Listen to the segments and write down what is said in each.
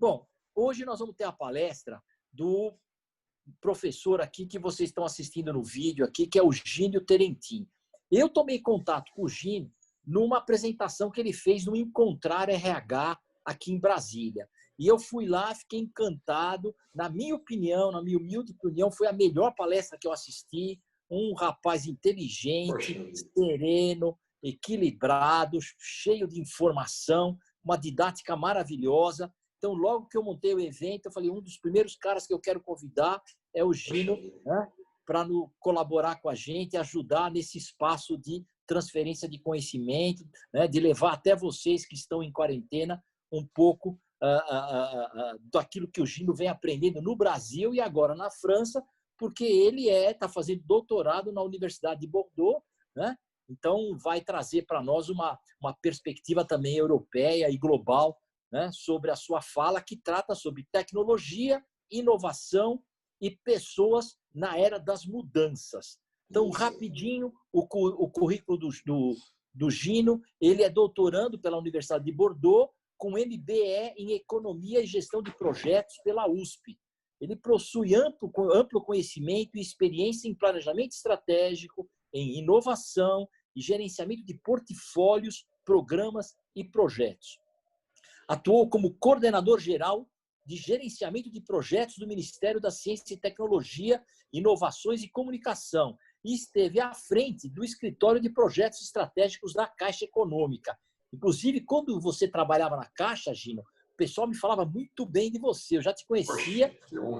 Bom, hoje nós vamos ter a palestra do professor aqui que vocês estão assistindo no vídeo aqui, que é o Gínio Terentin. Eu tomei contato com o Gínio numa apresentação que ele fez no Encontrar RH aqui em Brasília. E eu fui lá, fiquei encantado. Na minha opinião, na minha humilde opinião, foi a melhor palestra que eu assisti. Um rapaz inteligente, sereno, equilibrado, cheio de informação, uma didática maravilhosa. Então, logo que eu montei o evento, eu falei, um dos primeiros caras que eu quero convidar é o Gino, né, para colaborar com a gente e ajudar nesse espaço de transferência de conhecimento, né, de levar até vocês que estão em quarentena um pouco daquilo que o Gino vem aprendendo no Brasil e agora na França, porque ele está fazendo doutorado na Universidade de Bordeaux, né? Então vai trazer para nós uma perspectiva também europeia e global, né, sobre a sua fala, que trata sobre tecnologia, inovação e pessoas na era das mudanças. Então, rapidinho, o currículo do Gino, ele é doutorando pela Universidade de Bordeaux, com MBE em Economia e Gestão de Projetos pela USP. Ele possui amplo conhecimento e experiência em planejamento estratégico, em inovação e gerenciamento de portfólios, programas e projetos. Atuou como coordenador geral de gerenciamento de projetos do Ministério da Ciência e Tecnologia, Inovações e Comunicação e esteve à frente do escritório de projetos estratégicos da Caixa Econômica. Inclusive, quando você trabalhava na Caixa, Gino, o pessoal me falava muito bem de você. Eu já te conhecia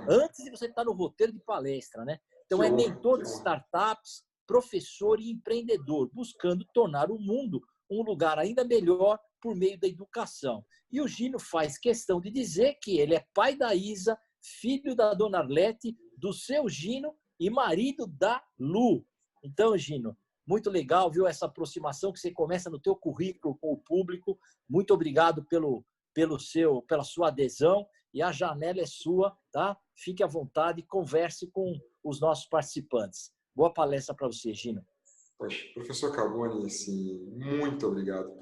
antes de você estar no roteiro de palestra, né? Então, é mentor de startups, professor e empreendedor, buscando tornar o mundo um lugar ainda melhor por meio da educação. E o Gino faz questão de dizer que ele é pai da Isa, filho da dona Arlete, do seu Gino e marido da Lu. Então, Gino, muito legal, viu, essa aproximação que você começa no teu currículo com o público. Muito obrigado pela sua adesão e a janela é sua, tá? Fique à vontade e converse com os nossos participantes. Boa palestra para você, Gino. Poxa, professor Carboni, assim, muito obrigado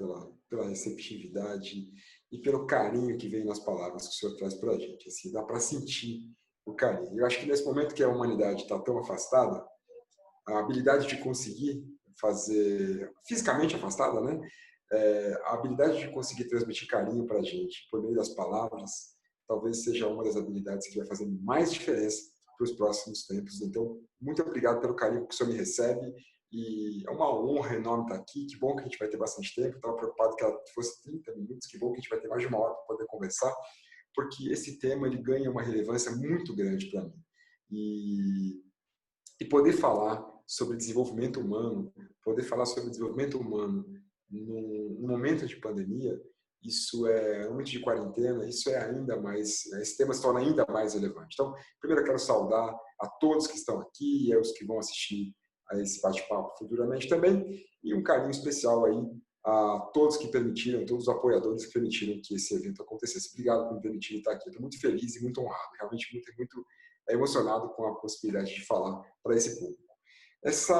pela receptividade e pelo carinho que vem nas palavras que o senhor traz para a gente. Assim, dá para sentir o carinho. Eu acho que nesse momento que a humanidade está tão afastada, a habilidade de conseguir fazer, fisicamente afastada, né? A habilidade de conseguir transmitir carinho para a gente por meio das palavras, talvez seja uma das habilidades que vai fazer mais diferença para os próximos tempos. Então, muito obrigado pelo carinho que o senhor me recebe. E é uma honra enorme estar aqui. Que bom que a gente vai ter bastante tempo. Estava preocupado que ela fosse 30 minutos. Que bom que a gente vai ter mais de uma hora para poder conversar, porque esse tema ele ganha uma relevância muito grande para mim. E poder falar sobre desenvolvimento humano, num momento de pandemia, isso é um momento de quarentena, isso é ainda mais, esse tema se torna ainda mais relevante. Então, primeiro eu quero saudar a todos que estão aqui e aos que vão assistir a esse bate-papo futuramente também, e um carinho especial aí a todos que permitiram, todos os apoiadores que permitiram que esse evento acontecesse. Obrigado por me permitir estar aqui. Estou muito feliz e muito honrado, realmente muito emocionado com a possibilidade de falar para esse público. Esse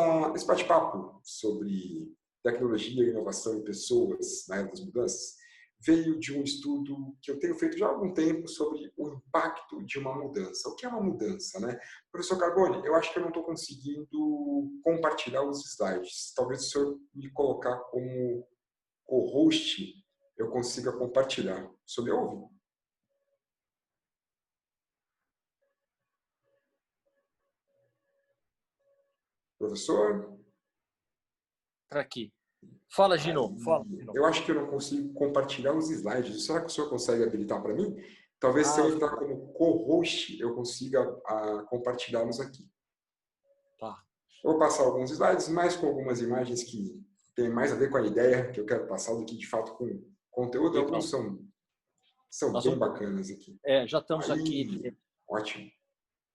bate-papo sobre tecnologia, inovação e pessoas na era das mudanças veio de um estudo que eu tenho feito já há algum tempo sobre o impacto de uma mudança. O que é uma mudança, né? Professor Carboni, eu acho que eu não estou conseguindo compartilhar os slides. Talvez se o senhor me colocar como co-host, eu consiga compartilhar. O senhor me ouve? Professor? Para aqui. Fala, Gino. Eu acho que eu não consigo compartilhar os slides. Será que o senhor consegue habilitar para mim? Talvez se eu entrar como co-host, eu consiga compartilhá-los aqui. Tá. Eu vou passar alguns slides, mais com algumas imagens que têm mais a ver com a ideia que eu quero passar do que, de fato, com conteúdo. Legal. Alguns são bem bacanas aqui. Já estamos aqui. Ótimo.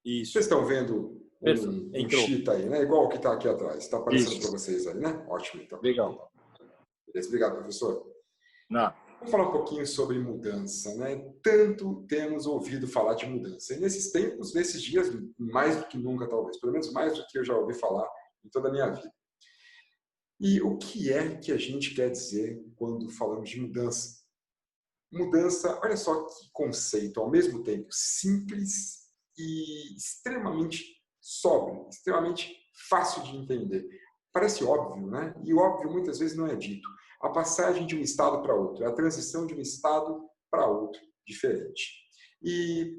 Isso. Vocês estão vendo um cheat aí, né? Igual o que está aqui atrás. Está aparecendo para vocês aí, né? Ótimo, então. Legal. Beleza, obrigado, professor. Não. Vamos falar um pouquinho sobre mudança, né? Tanto temos ouvido falar de mudança. E nesses tempos, nesses dias, mais do que nunca, talvez. Pelo menos mais do que eu já ouvi falar em toda a minha vida. E o que é que a gente quer dizer quando falamos de mudança? mudança, olha só que conceito, ao mesmo tempo simples e extremamente sóbrio, extremamente fácil de entender. Parece óbvio, né? E óbvio muitas vezes não é dito. A passagem de um estado para outro, a transição de um estado para outro diferente. E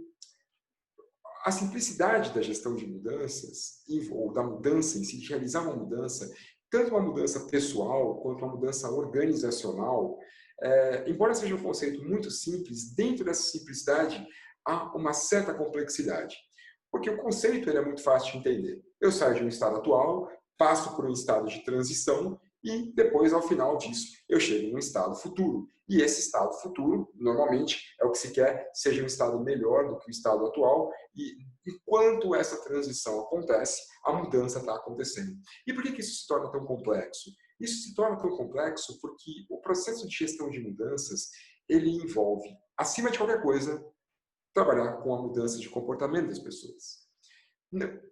a simplicidade da gestão de mudanças, ou da mudança em si, de realizar uma mudança, tanto uma mudança pessoal quanto uma mudança organizacional, embora seja um conceito muito simples, dentro dessa simplicidade há uma certa complexidade. Porque o conceito ele é muito fácil de entender. Eu saio de um estado atual, passo por um estado de transição e depois, ao final disso, eu chego em um estado futuro. E esse estado futuro, normalmente, é o que se quer, seja um estado melhor do que o estado atual. E enquanto essa transição acontece, a mudança está acontecendo. E por que isso se torna tão complexo? Isso se torna tão complexo porque o processo de gestão de mudanças, ele envolve, acima de qualquer coisa, trabalhar com a mudança de comportamento das pessoas.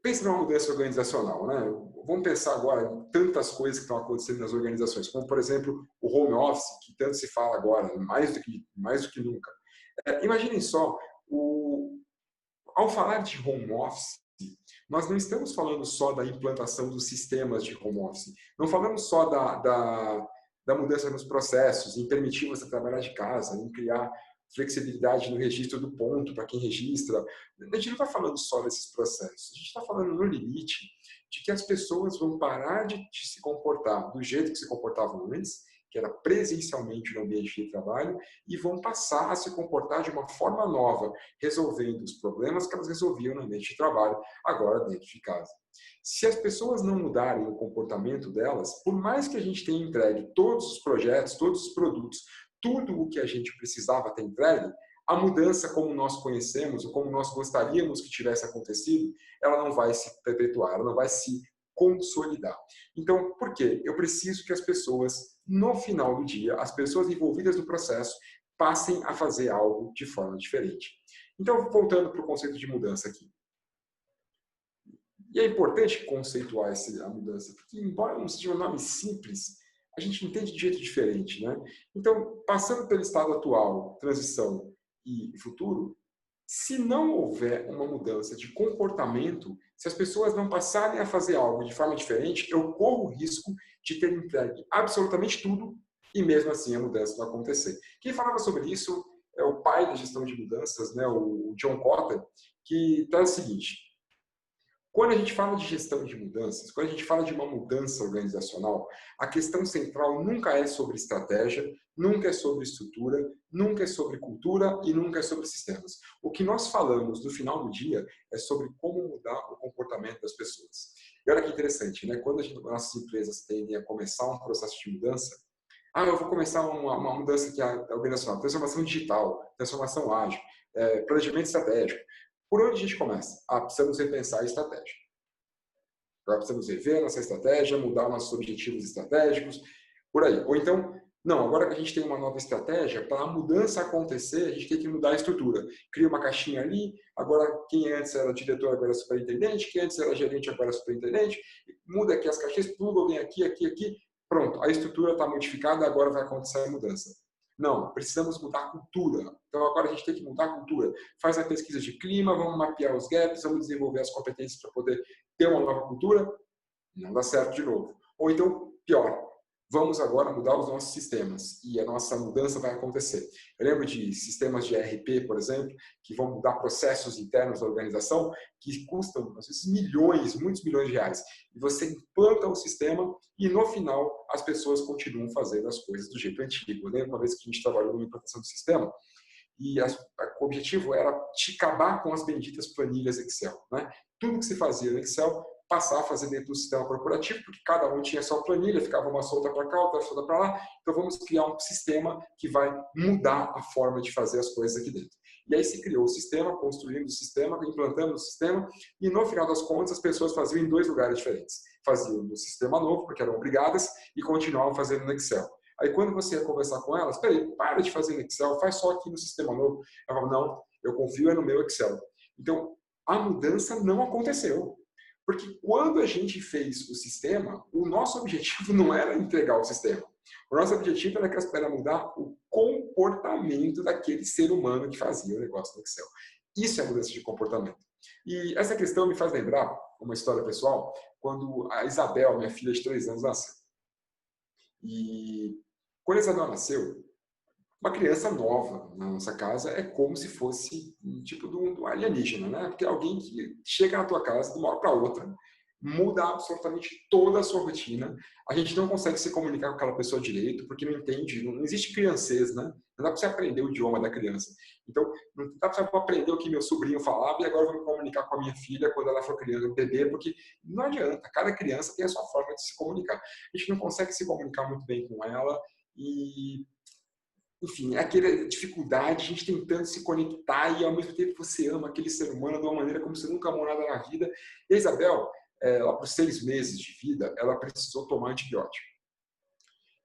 Pensa numa mudança organizacional, né? Vamos pensar agora em tantas coisas que estão acontecendo nas organizações, como, por exemplo, o home office, que tanto se fala agora, mais do que nunca. Imaginem só, ao falar de home office, nós não estamos falando só da implantação dos sistemas de home office, não falamos só da mudança nos processos, em permitir você trabalhar de casa, em criar flexibilidade no registro do ponto para quem registra. A gente não está falando só desses processos, a gente está falando no limite de que as pessoas vão parar de se comportar do jeito que se comportavam antes, que era presencialmente no ambiente de trabalho, e vão passar a se comportar de uma forma nova, resolvendo os problemas que elas resolviam no ambiente de trabalho, agora dentro de casa. Se as pessoas não mudarem o comportamento delas, por mais que a gente tenha entregue todos os projetos, todos os produtos, tudo o que a gente precisava ter entregue, a mudança como nós conhecemos, ou como nós gostaríamos que tivesse acontecido, ela não vai se perpetuar, ela não vai se consolidar. Então, por quê? Eu preciso que as pessoas, no final do dia, as pessoas envolvidas no processo, passem a fazer algo de forma diferente. Então, voltando para o conceito de mudança aqui. E é importante conceituar a mudança, porque embora não seja um nome simples, a gente entende de jeito diferente, né? Então, passando pelo estado atual, transição e futuro, se não houver uma mudança de comportamento, se as pessoas não passarem a fazer algo de forma diferente, eu corro o risco de ter entregue absolutamente tudo e mesmo assim a mudança não acontecer. Quem falava sobre isso é o pai da gestão de mudanças, né, o John Kotter, que traz o seguinte: quando a gente fala de gestão de mudanças, quando a gente fala de uma mudança organizacional, a questão central nunca é sobre estratégia, nunca é sobre estrutura, nunca é sobre cultura e nunca é sobre sistemas. O que nós falamos no final do dia é sobre como mudar o comportamento das pessoas. E olha que interessante, né? Quando nossas empresas tendem a começar um processo de mudança, eu vou começar uma mudança que é organizacional, transformação digital, transformação ágil, planejamento estratégico. Por onde a gente começa? Precisamos repensar a estratégia. Agora precisamos rever a nossa estratégia, mudar nossos objetivos estratégicos, por aí. Ou então, não, agora que a gente tem uma nova estratégia, para a mudança acontecer, a gente tem que mudar a estrutura. Cria uma caixinha ali, agora quem antes era diretor agora é superintendente, quem antes era gerente agora é superintendente, muda aqui as caixinhas, pluga alguém aqui, aqui, pronto, a estrutura está modificada, agora vai acontecer a mudança. Não, precisamos mudar a cultura. Então agora a gente tem que mudar a cultura. Faz a pesquisa de clima, vamos mapear os gaps, vamos desenvolver as competências para poder ter uma nova cultura. Não dá certo de novo. Ou então, pior, vamos agora mudar os nossos sistemas e a nossa mudança vai acontecer. Eu lembro de sistemas de ERP, por exemplo, que vão mudar processos internos da organização que custam, às vezes, milhões, muitos milhões de reais. E você implanta o sistema e, no final, as pessoas continuam fazendo as coisas do jeito antigo. Eu lembro uma vez que a gente trabalhou numa implantação do sistema e o objetivo era acabar com as benditas planilhas Excel, né? Tudo que se fazia no Excel passar a fazer dentro do sistema corporativo, porque cada um tinha sua planilha, ficava uma solta para cá, outra solta para lá. Então vamos criar um sistema que vai mudar a forma de fazer as coisas aqui dentro. E aí se criou o sistema, construindo o sistema, implantando o sistema, e no final das contas as pessoas faziam em 2 lugares diferentes. Faziam no sistema novo, porque eram obrigadas, e continuavam fazendo no Excel. Aí quando você ia conversar com elas, peraí, para de fazer no Excel, faz só aqui no sistema novo. Ela falava, não, eu confio no meu Excel. Então, a mudança não aconteceu. Porque quando a gente fez o sistema, o nosso objetivo não era entregar o sistema. O nosso objetivo era mudar o comportamento daquele ser humano que fazia o negócio no Excel. Isso é mudança de comportamento. E essa questão me faz lembrar uma história pessoal, quando a Isabel, minha filha de 3 anos, nasceu. E quando a Isabel nasceu, uma criança nova na nossa casa é como se fosse um tipo de um alienígena, né? Porque alguém que chega na tua casa de uma hora para outra, muda absolutamente toda a sua rotina. A gente não consegue se comunicar com aquela pessoa direito, porque não entende, não existe criancês, né? Não dá para você aprender o idioma da criança. Então, não dá para você aprender o que meu sobrinho falava e agora eu vou me comunicar com a minha filha quando ela for criança, bebê, porque não adianta. Cada criança tem a sua forma de se comunicar. A gente não consegue se comunicar muito bem com ela e enfim, é aquela dificuldade, a gente tentando se conectar e ao mesmo tempo você ama aquele ser humano de uma maneira como você nunca amou nada na vida. E a Isabel, lá por 6 meses de vida, ela precisou tomar antibiótico.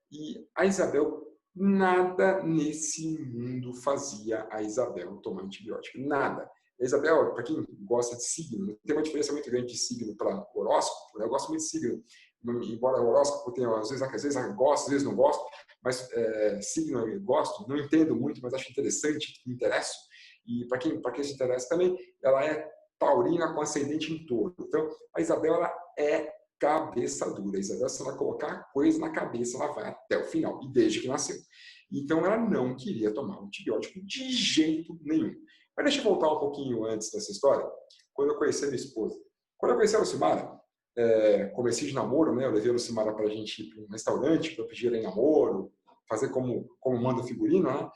E a Isabel, nada nesse mundo fazia a Isabel tomar antibiótico. Nada. A Isabel, para quem gosta de signo, tem uma diferença muito grande de signo para horóscopo. Eu gosto muito de signo, embora o horóscopo tenha, às vezes eu gosto, às vezes não gosto, mas signo eu gosto, não entendo muito, mas acho interessante, me interesso. E para quem se interessa também, ela é taurina com ascendente em touro. Então, a Isabel ela é cabeça dura. A Isabel, se ela colocar coisa na cabeça, ela vai até o final, e desde que nasceu. Então, ela não queria tomar antibiótico de jeito nenhum. Mas deixa eu voltar um pouquinho antes dessa história, quando eu conheci a minha esposa. Quando eu conheci a Lucimara, comecei de namoro, né? Eu levei a Lucimara para a gente ir para um restaurante para pedir ela em namoro, fazer como manda o figurino, né?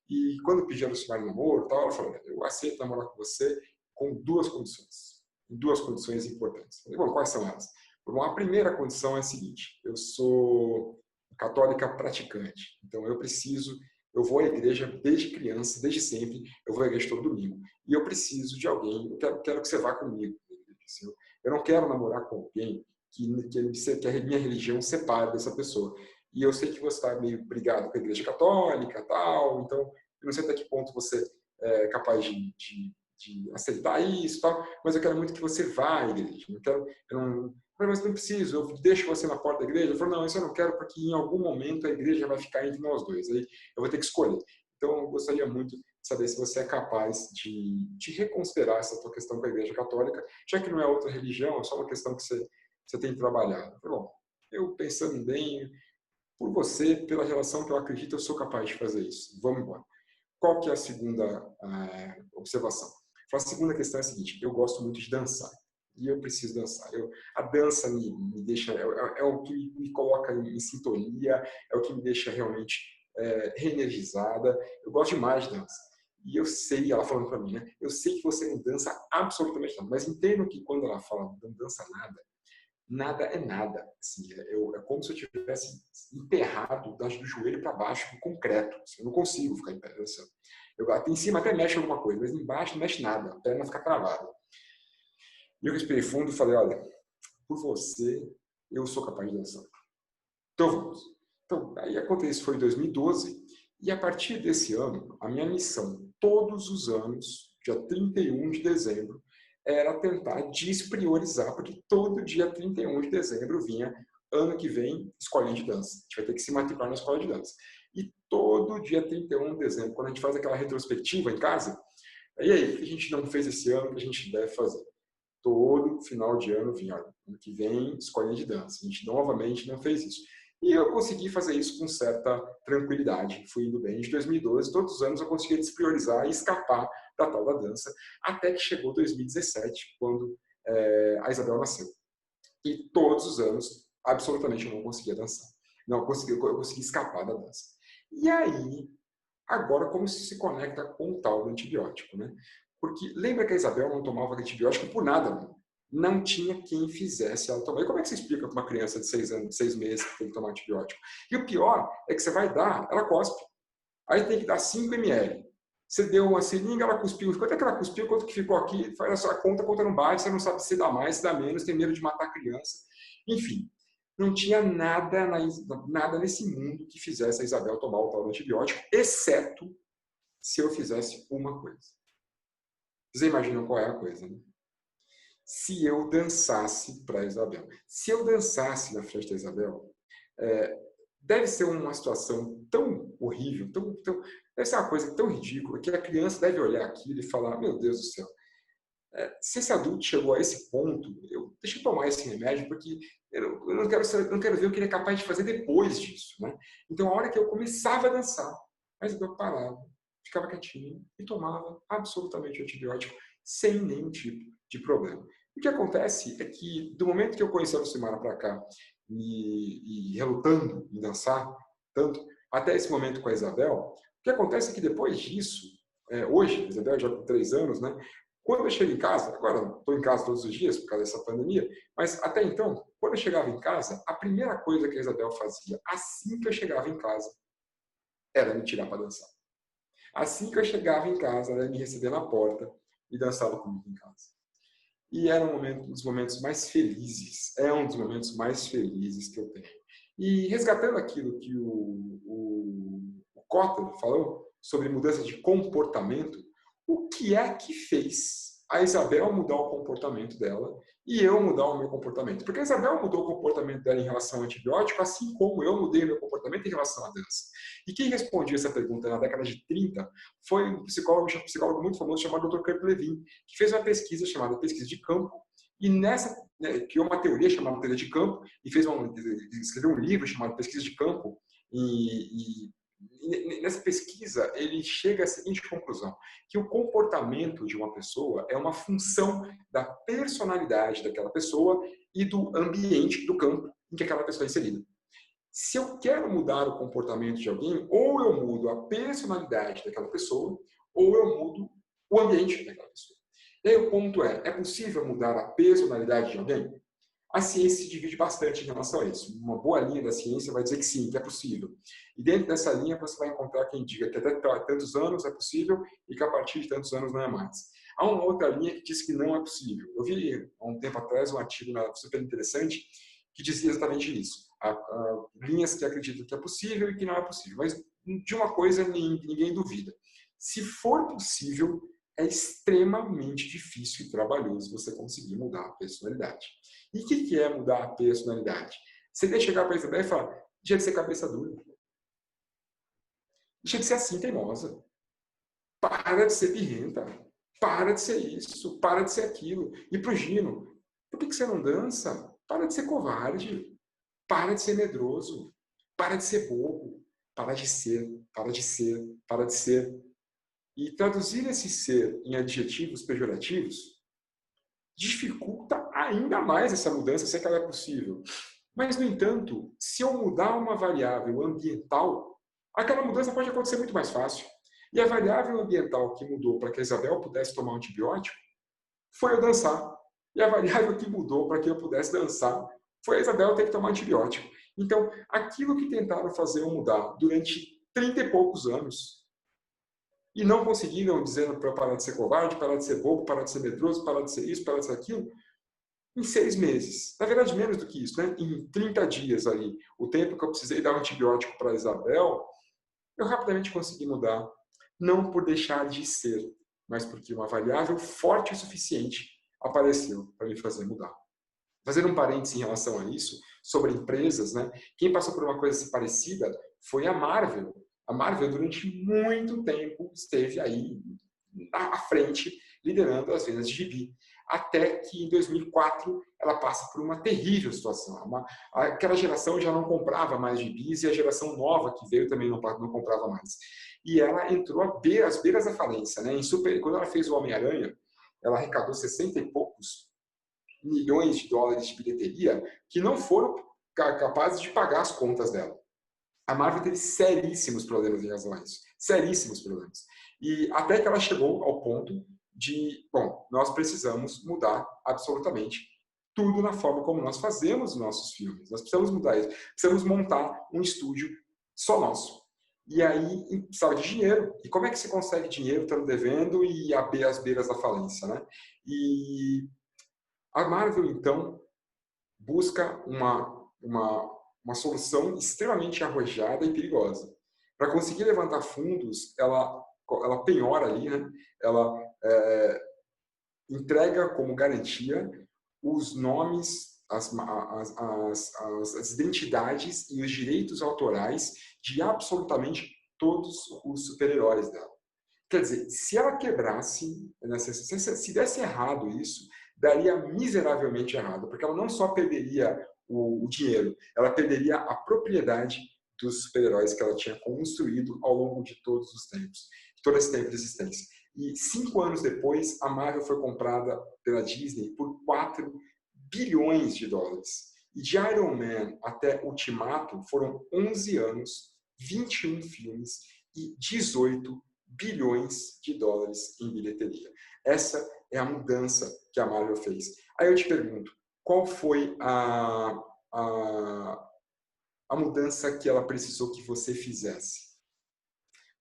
E quando eu pedi a Lucimara em namoro, ela falou: eu aceito namorar com você com 2 condições. 2 condições importantes. Eu falei: bom, quais são elas? Bom, a primeira condição é a seguinte: eu sou católica praticante, então eu vou à igreja desde criança, desde sempre, eu vou à igreja todo domingo. E eu preciso de alguém, eu quero que você vá comigo. Eu não quero namorar com alguém que a minha religião separe dessa pessoa. E eu sei que você está meio brigado com a igreja católica, tal, então eu não sei até que ponto você é capaz de aceitar isso, tal, mas eu quero muito que você vá à igreja. Mas não preciso, eu deixo você na porta da igreja. Eu falo: não, isso eu não quero, porque em algum momento a igreja vai ficar entre nós dois. Aí eu vou ter que escolher. Então, eu gostaria muito de saber se você é capaz de reconsiderar essa tua questão com a igreja católica, já que não é outra religião, é só uma questão que você tem trabalhado. Eu falei: bom, eu pensando bem, por você, pela relação que eu acredito, eu sou capaz de fazer isso. Vamos embora. Qual que é a segunda observação? A segunda questão é a seguinte: eu gosto muito de dançar. E eu preciso dançar. A dança me deixa, é o que me coloca em sintonia, é o que me deixa realmente reenergizada. Eu gosto demais de dança. E eu sei, ela falando para mim, né? Eu sei que você não dança absolutamente nada, mas entendo que quando ela fala não dança nada, nada é nada. Assim, é como se eu tivesse enterrado do joelho para baixo com concreto. Assim, eu não consigo ficar em pé dançando. Em cima até mexe alguma coisa, mas embaixo não mexe nada. A perna fica travada. E eu respirei fundo e falei: olha, por você, eu sou capaz de dançar. Então vamos. Então, aí aconteceu, foi em 2012, e a partir desse ano, a minha missão, todos os anos, dia 31 de dezembro, era tentar despriorizar, porque todo dia 31 de dezembro vinha: ano que vem, escolinha de dança. A gente vai ter que se matricular na escola de dança. E todo dia 31 de dezembro, quando a gente faz aquela retrospectiva em casa, e aí, o que a gente não fez esse ano, que a gente deve fazer? Todo final de ano vinha: ano que vem, escolinha de dança. A gente novamente não fez isso. E eu consegui fazer isso com certa tranquilidade. Fui indo bem. De 2012, todos os anos eu conseguia despriorizar e escapar da tal da dança, até que chegou 2017, quando a Isabel nasceu. E todos os anos, absolutamente, eu não conseguia dançar. Não, eu consegui escapar da dança. E aí, agora, como se conecta com o tal do antibiótico, né? Porque lembra que a Isabel não tomava antibiótico por nada, né? Não tinha quem fizesse ela tomar. E como é que você explica para uma criança de 6 anos, 6 meses, que tem que tomar antibiótico? E o pior é que você vai dar, ela cospe. Aí tem que dar 5 ml. Você deu uma seringa, ela cuspiu. Quanto é que ela cuspiu? Quanto que ficou aqui? Faz a sua conta não bate, você não sabe se dá mais, se dá menos, tem medo de matar a criança. Enfim, não tinha nada nesse mundo que fizesse a Isabel tomar o tal do antibiótico, exceto se eu fizesse uma coisa. Vocês imaginam qual é a coisa, né? Se eu dançasse para a Isabel. Se eu dançasse na frente da Isabel, deve ser uma situação tão horrível, deve ser uma coisa tão ridícula, que a criança deve olhar aquilo e falar, meu Deus do céu, se esse adulto chegou a esse ponto, deixa eu tomar esse remédio, porque eu não quero ver o que ele é capaz de fazer depois disso, né? Então, a hora que eu começava a dançar, a Isabel parava, ficava quietinha e tomava absolutamente o antibiótico sem nenhum tipo de problema. O que acontece é que, do momento que eu conheci a Lucimara para cá, e relutando em dançar tanto, até esse momento com a Isabel, o que acontece é que depois disso, hoje, a Isabel já com 3 anos, né? Quando eu chego em casa, agora estou em casa todos os dias por causa dessa pandemia, mas até então, quando eu chegava em casa, a primeira coisa que a Isabel fazia, assim que eu chegava em casa, era me tirar para dançar. Assim que eu chegava em casa, ela ia me receber na porta e dançava comigo em casa. E era um dos momentos mais felizes, é um dos momentos mais felizes que eu tenho. E resgatando aquilo que o Kotler falou sobre mudança de comportamento, o que é que fez a Isabel mudar o comportamento dela e eu mudar o meu comportamento? Porque a Isabel mudou o comportamento dela em relação ao antibiótico, assim como eu mudei o meu comportamento em relação à dança. E quem respondia essa pergunta na década de 30 foi um psicólogo muito famoso chamado Dr. Kurt Lewin, que fez uma pesquisa chamada Pesquisa de Campo, e nessa, criou uma teoria chamada Teoria de Campo, e escreveu um livro chamado Pesquisa de Campo, e nessa pesquisa ele chega à seguinte conclusão, que o comportamento de uma pessoa é uma função da personalidade daquela pessoa e do ambiente, do campo em que aquela pessoa é inserida. Se eu quero mudar o comportamento de alguém, ou eu mudo a personalidade daquela pessoa, ou eu mudo o ambiente daquela pessoa. E aí o ponto é possível mudar a personalidade de alguém? A ciência se divide bastante em relação a isso. Uma boa linha da ciência vai dizer que sim, que é possível. E dentro dessa linha você vai encontrar quem diga que até tantos anos é possível e que a partir de tantos anos não é mais. Há uma outra linha que diz que não é possível. Eu vi há um tempo atrás um artigo super interessante que dizia exatamente isso. Há linhas que acreditam que é possível e que não é possível. Mas de uma coisa ninguém duvida. Se for possível, é extremamente difícil e trabalhoso você conseguir mudar a personalidade. E o que é mudar a personalidade? Você tem que chegar para a Isabel e falar, deixa de ser cabeça dura. Deixa de ser assim teimosa. Para de ser birrenta. Para de ser isso. Para de ser aquilo. E pro Gino, por que você não dança? Para de ser covarde. Para de ser medroso. Para de ser bobo. Para de ser. Para de ser. Para de ser. E traduzir esse ser em adjetivos pejorativos dificulta ainda mais essa mudança, se é que ela é possível. Mas, no entanto, se eu mudar uma variável ambiental, aquela mudança pode acontecer muito mais fácil. E a variável ambiental que mudou para que a Isabel pudesse tomar um antibiótico foi eu dançar. E a variável que mudou para que eu pudesse dançar foi a Isabel ter que tomar antibiótico. Então, aquilo que tentaram fazer eu mudar durante 30 e poucos anos, e não conseguiram, dizendo para parar de ser covarde, parar de ser bobo, parar de ser medroso, parar de ser isso, parar de ser aquilo, em 6 meses. Na verdade, menos do que isso, né? Em 30 dias ali, o tempo que eu precisei dar um antibiótico para a Isabel, eu rapidamente consegui mudar. Não por deixar de ser, mas porque uma variável forte o suficiente apareceu para me fazer mudar. Fazendo um parênteses em relação a isso, sobre empresas, né? Quem passou por uma coisa parecida foi a Marvel. A Marvel, durante muito tempo, esteve aí à frente, liderando as vendas de gibi. Até que, em 2004, ela passa por uma terrível situação. Aquela geração já não comprava mais gibis e a geração nova que veio também não comprava mais. E ela entrou às beiras da falência. Né? Quando ela fez o Homem-Aranha, ela arrecadou 60 e poucos milhões de dólares de bilheteria que não foram capazes de pagar as contas dela. A Marvel teve seríssimos problemas em relação a isso. Seríssimos problemas. E até que ela chegou ao ponto de, bom, nós precisamos mudar absolutamente tudo na forma como nós fazemos os nossos filmes. Nós precisamos mudar isso. Precisamos montar um estúdio só nosso. E aí precisava de dinheiro. E como é que se consegue dinheiro estando devendo e às beiras da falência, né? E a Marvel, então, busca uma solução extremamente arrojada e perigosa. Para conseguir levantar fundos, ela penhora ali, né? Ela entrega como garantia os nomes as identidades e os direitos autorais de absolutamente todos os super-heróis dela. Quer dizer, se ela quebrasse, se desse errado isso, daria miseravelmente errado, porque ela não só perderia o dinheiro, ela perderia a propriedade dos super-heróis que ela tinha construído ao longo de todos os tempos, de todo esse tempo de existência. E 5 anos depois, a Marvel foi comprada pela Disney por 4 bilhões de dólares. E de Iron Man até Ultimato foram 11 anos, 21 filmes e 18 bilhões de dólares em bilheteria. Essa é a mudança que a Marvel fez. Aí eu te pergunto, qual foi a mudança que ela precisou que você fizesse?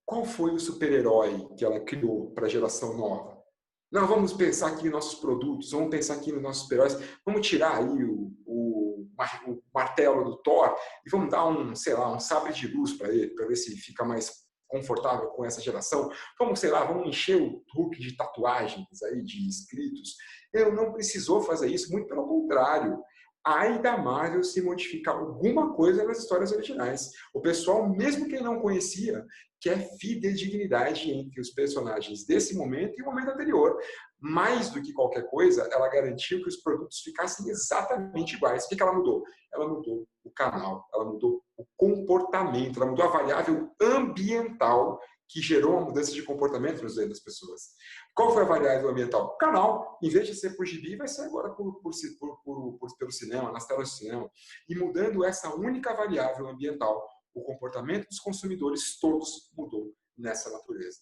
Qual foi o super-herói que ela criou para a geração nova? Não, vamos pensar aqui nos nossos produtos, vamos pensar aqui nos nossos super-heróis, vamos tirar aí o martelo do Thor e vamos dar um sabre de luz para ele, para ver se fica mais confortável com essa geração. Vamos, vamos encher o Hulk de tatuagens aí, de escritos. Ele não precisou fazer isso, muito pelo contrário. Ai da Marvel se modificar alguma coisa nas histórias originais. O pessoal, mesmo quem não conhecia, quer fidedignidade entre os personagens desse momento e o momento anterior. Mais do que qualquer coisa, ela garantiu que os produtos ficassem exatamente iguais. O que ela mudou? Ela mudou o canal, ela mudou o comportamento, ela mudou a variável ambiental que gerou a mudança de comportamento nos das pessoas. Qual foi a variável ambiental? O canal, em vez de ser por gibi, vai ser agora pelo cinema, nas telas do cinema. E mudando essa única variável ambiental, o comportamento dos consumidores todos mudou nessa natureza.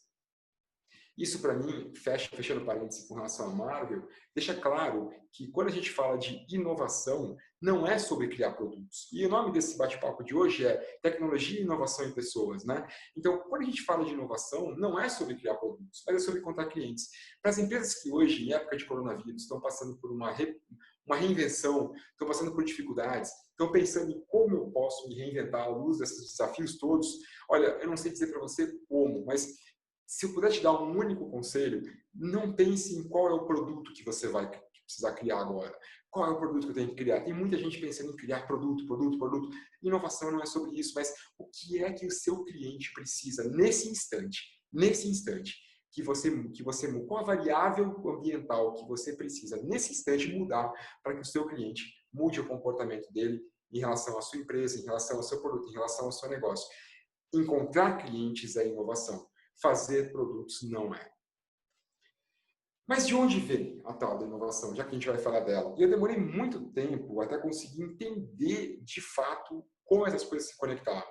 Isso, para mim, fechando parênteses com relação à Marvel, deixa claro que quando a gente fala de inovação, não é sobre criar produtos. E o nome desse bate-papo de hoje é Tecnologia, Inovação e Pessoas, né? Então, quando a gente fala de inovação, não é sobre criar produtos, mas é sobre contar clientes. Para as empresas que hoje, em época de coronavírus, estão passando por uma reinvenção, estão passando por dificuldades, estão pensando em como eu posso me reinventar à luz desses desafios todos. Olha, eu não sei dizer para você como, mas se eu puder te dar um único conselho, não pense em qual é o produto que você vai precisar criar agora. Qual é o produto que eu tenho que criar? Tem muita gente pensando em criar produto. Inovação não é sobre isso, mas o que é que o seu cliente precisa nesse instante, qual a variável ambiental que você precisa nesse instante mudar para que o seu cliente mude o comportamento dele em relação à sua empresa, em relação ao seu produto, em relação ao seu negócio. Encontrar clientes é inovação. Fazer produtos não é. Mas de onde vem a tal da inovação, já que a gente vai falar dela? E eu demorei muito tempo até conseguir entender de fato como essas coisas se conectavam.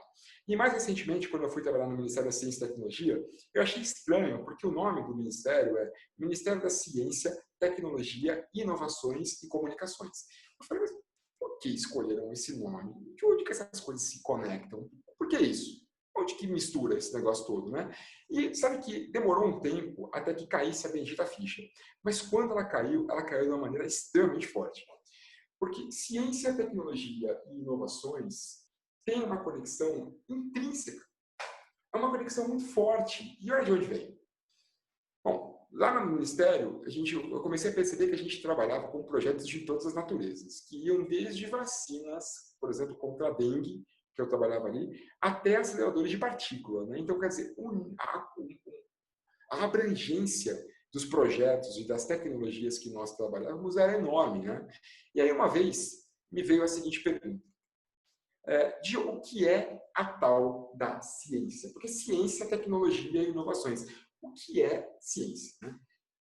E mais recentemente, quando eu fui trabalhar no Ministério da Ciência e Tecnologia, eu achei estranho, porque o nome do Ministério é Ministério da Ciência, Tecnologia, Inovações e Comunicações. Eu falei, mas por que escolheram esse nome? De onde que essas coisas se conectam? Por que isso? Onde que mistura esse negócio todo, né? E sabe que demorou um tempo até que caísse a bendita ficha. Mas quando ela caiu de uma maneira extremamente forte. Porque ciência, tecnologia e inovações têm uma conexão intrínseca. É uma conexão muito forte. E olha de onde vem. Bom, lá no Ministério, eu comecei a perceber que a gente trabalhava com projetos de todas as naturezas, que iam desde vacinas, por exemplo, contra a dengue, que eu trabalhava ali, até aceleradores de partícula, né? Então, quer dizer, a abrangência dos projetos e das tecnologias que nós trabalhávamos era enorme, né? E aí, uma vez, me veio a seguinte pergunta. De o que é a tal da ciência? Porque ciência, tecnologia e inovações. O que é ciência? Né?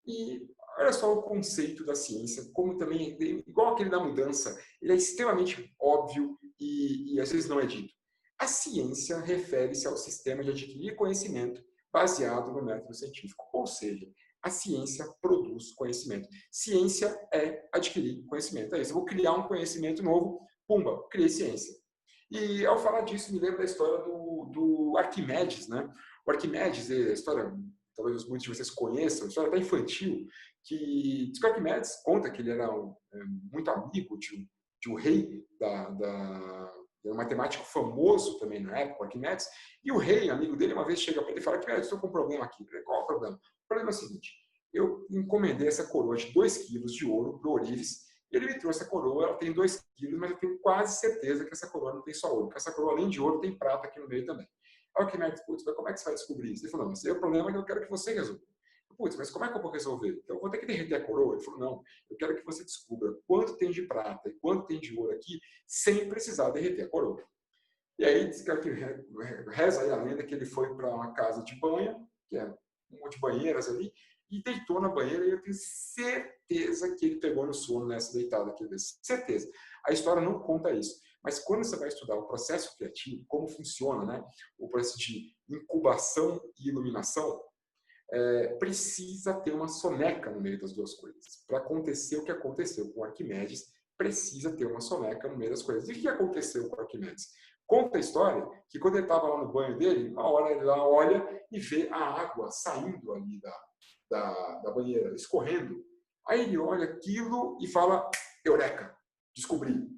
E olha só o conceito da ciência, como também, igual aquele da mudança, ele é extremamente óbvio e às vezes não é dito. A ciência refere-se ao sistema de adquirir conhecimento baseado no método científico, ou seja, a ciência produz conhecimento. Ciência é adquirir conhecimento. É isso, eu vou criar um conhecimento novo, pumba, criei ciência. E ao falar disso, me lembro da história do Arquimedes, né? O Arquimedes, a história, talvez muitos de vocês conheçam, a história até infantil, que diz que o Arquimedes conta que ele era muito amigo de um rei um matemático famoso também na época, o Arquimedes, e o rei, amigo dele, uma vez chega para ele e fala: Arquimedes, estou com um problema aqui. Qual é o problema? O problema é o seguinte: eu encomendei essa coroa de 2 quilos de ouro para o Ourives, Ele me trouxe a coroa, ela tem 2 quilos, mas eu tenho quase certeza que essa coroa não tem só ouro, porque essa coroa, além de ouro, tem prata aqui no meio também. Aí o Arquimedes, putz, mas como é que você vai descobrir isso? Ele falou, não, mas o problema é que eu quero que você resolva. Putz, mas como é que eu vou resolver? Então eu vou ter que derreter a coroa? Ele falou, não, eu quero que você descubra quanto tem de prata e quanto tem de ouro aqui, sem precisar derreter a coroa. E aí diz que reza aí a lenda que ele foi para uma casa de banho, que é um monte de banheiras ali, e deitou na banheira, e eu tenho certeza que ele pegou no sono nessa deitada aqui. Certeza. A história não conta isso. Mas quando você vai estudar o processo criativo, como funciona, né, o processo de incubação e iluminação, precisa ter uma soneca no meio das duas coisas. Para acontecer o que aconteceu com Arquimedes, precisa ter uma soneca no meio das coisas. E o que aconteceu com Arquimedes? Conta a história que quando ele estava lá no banho dele, uma hora ele lá olha e vê a água saindo ali da banheira, escorrendo. Aí ele olha aquilo e fala, eureka, descobri.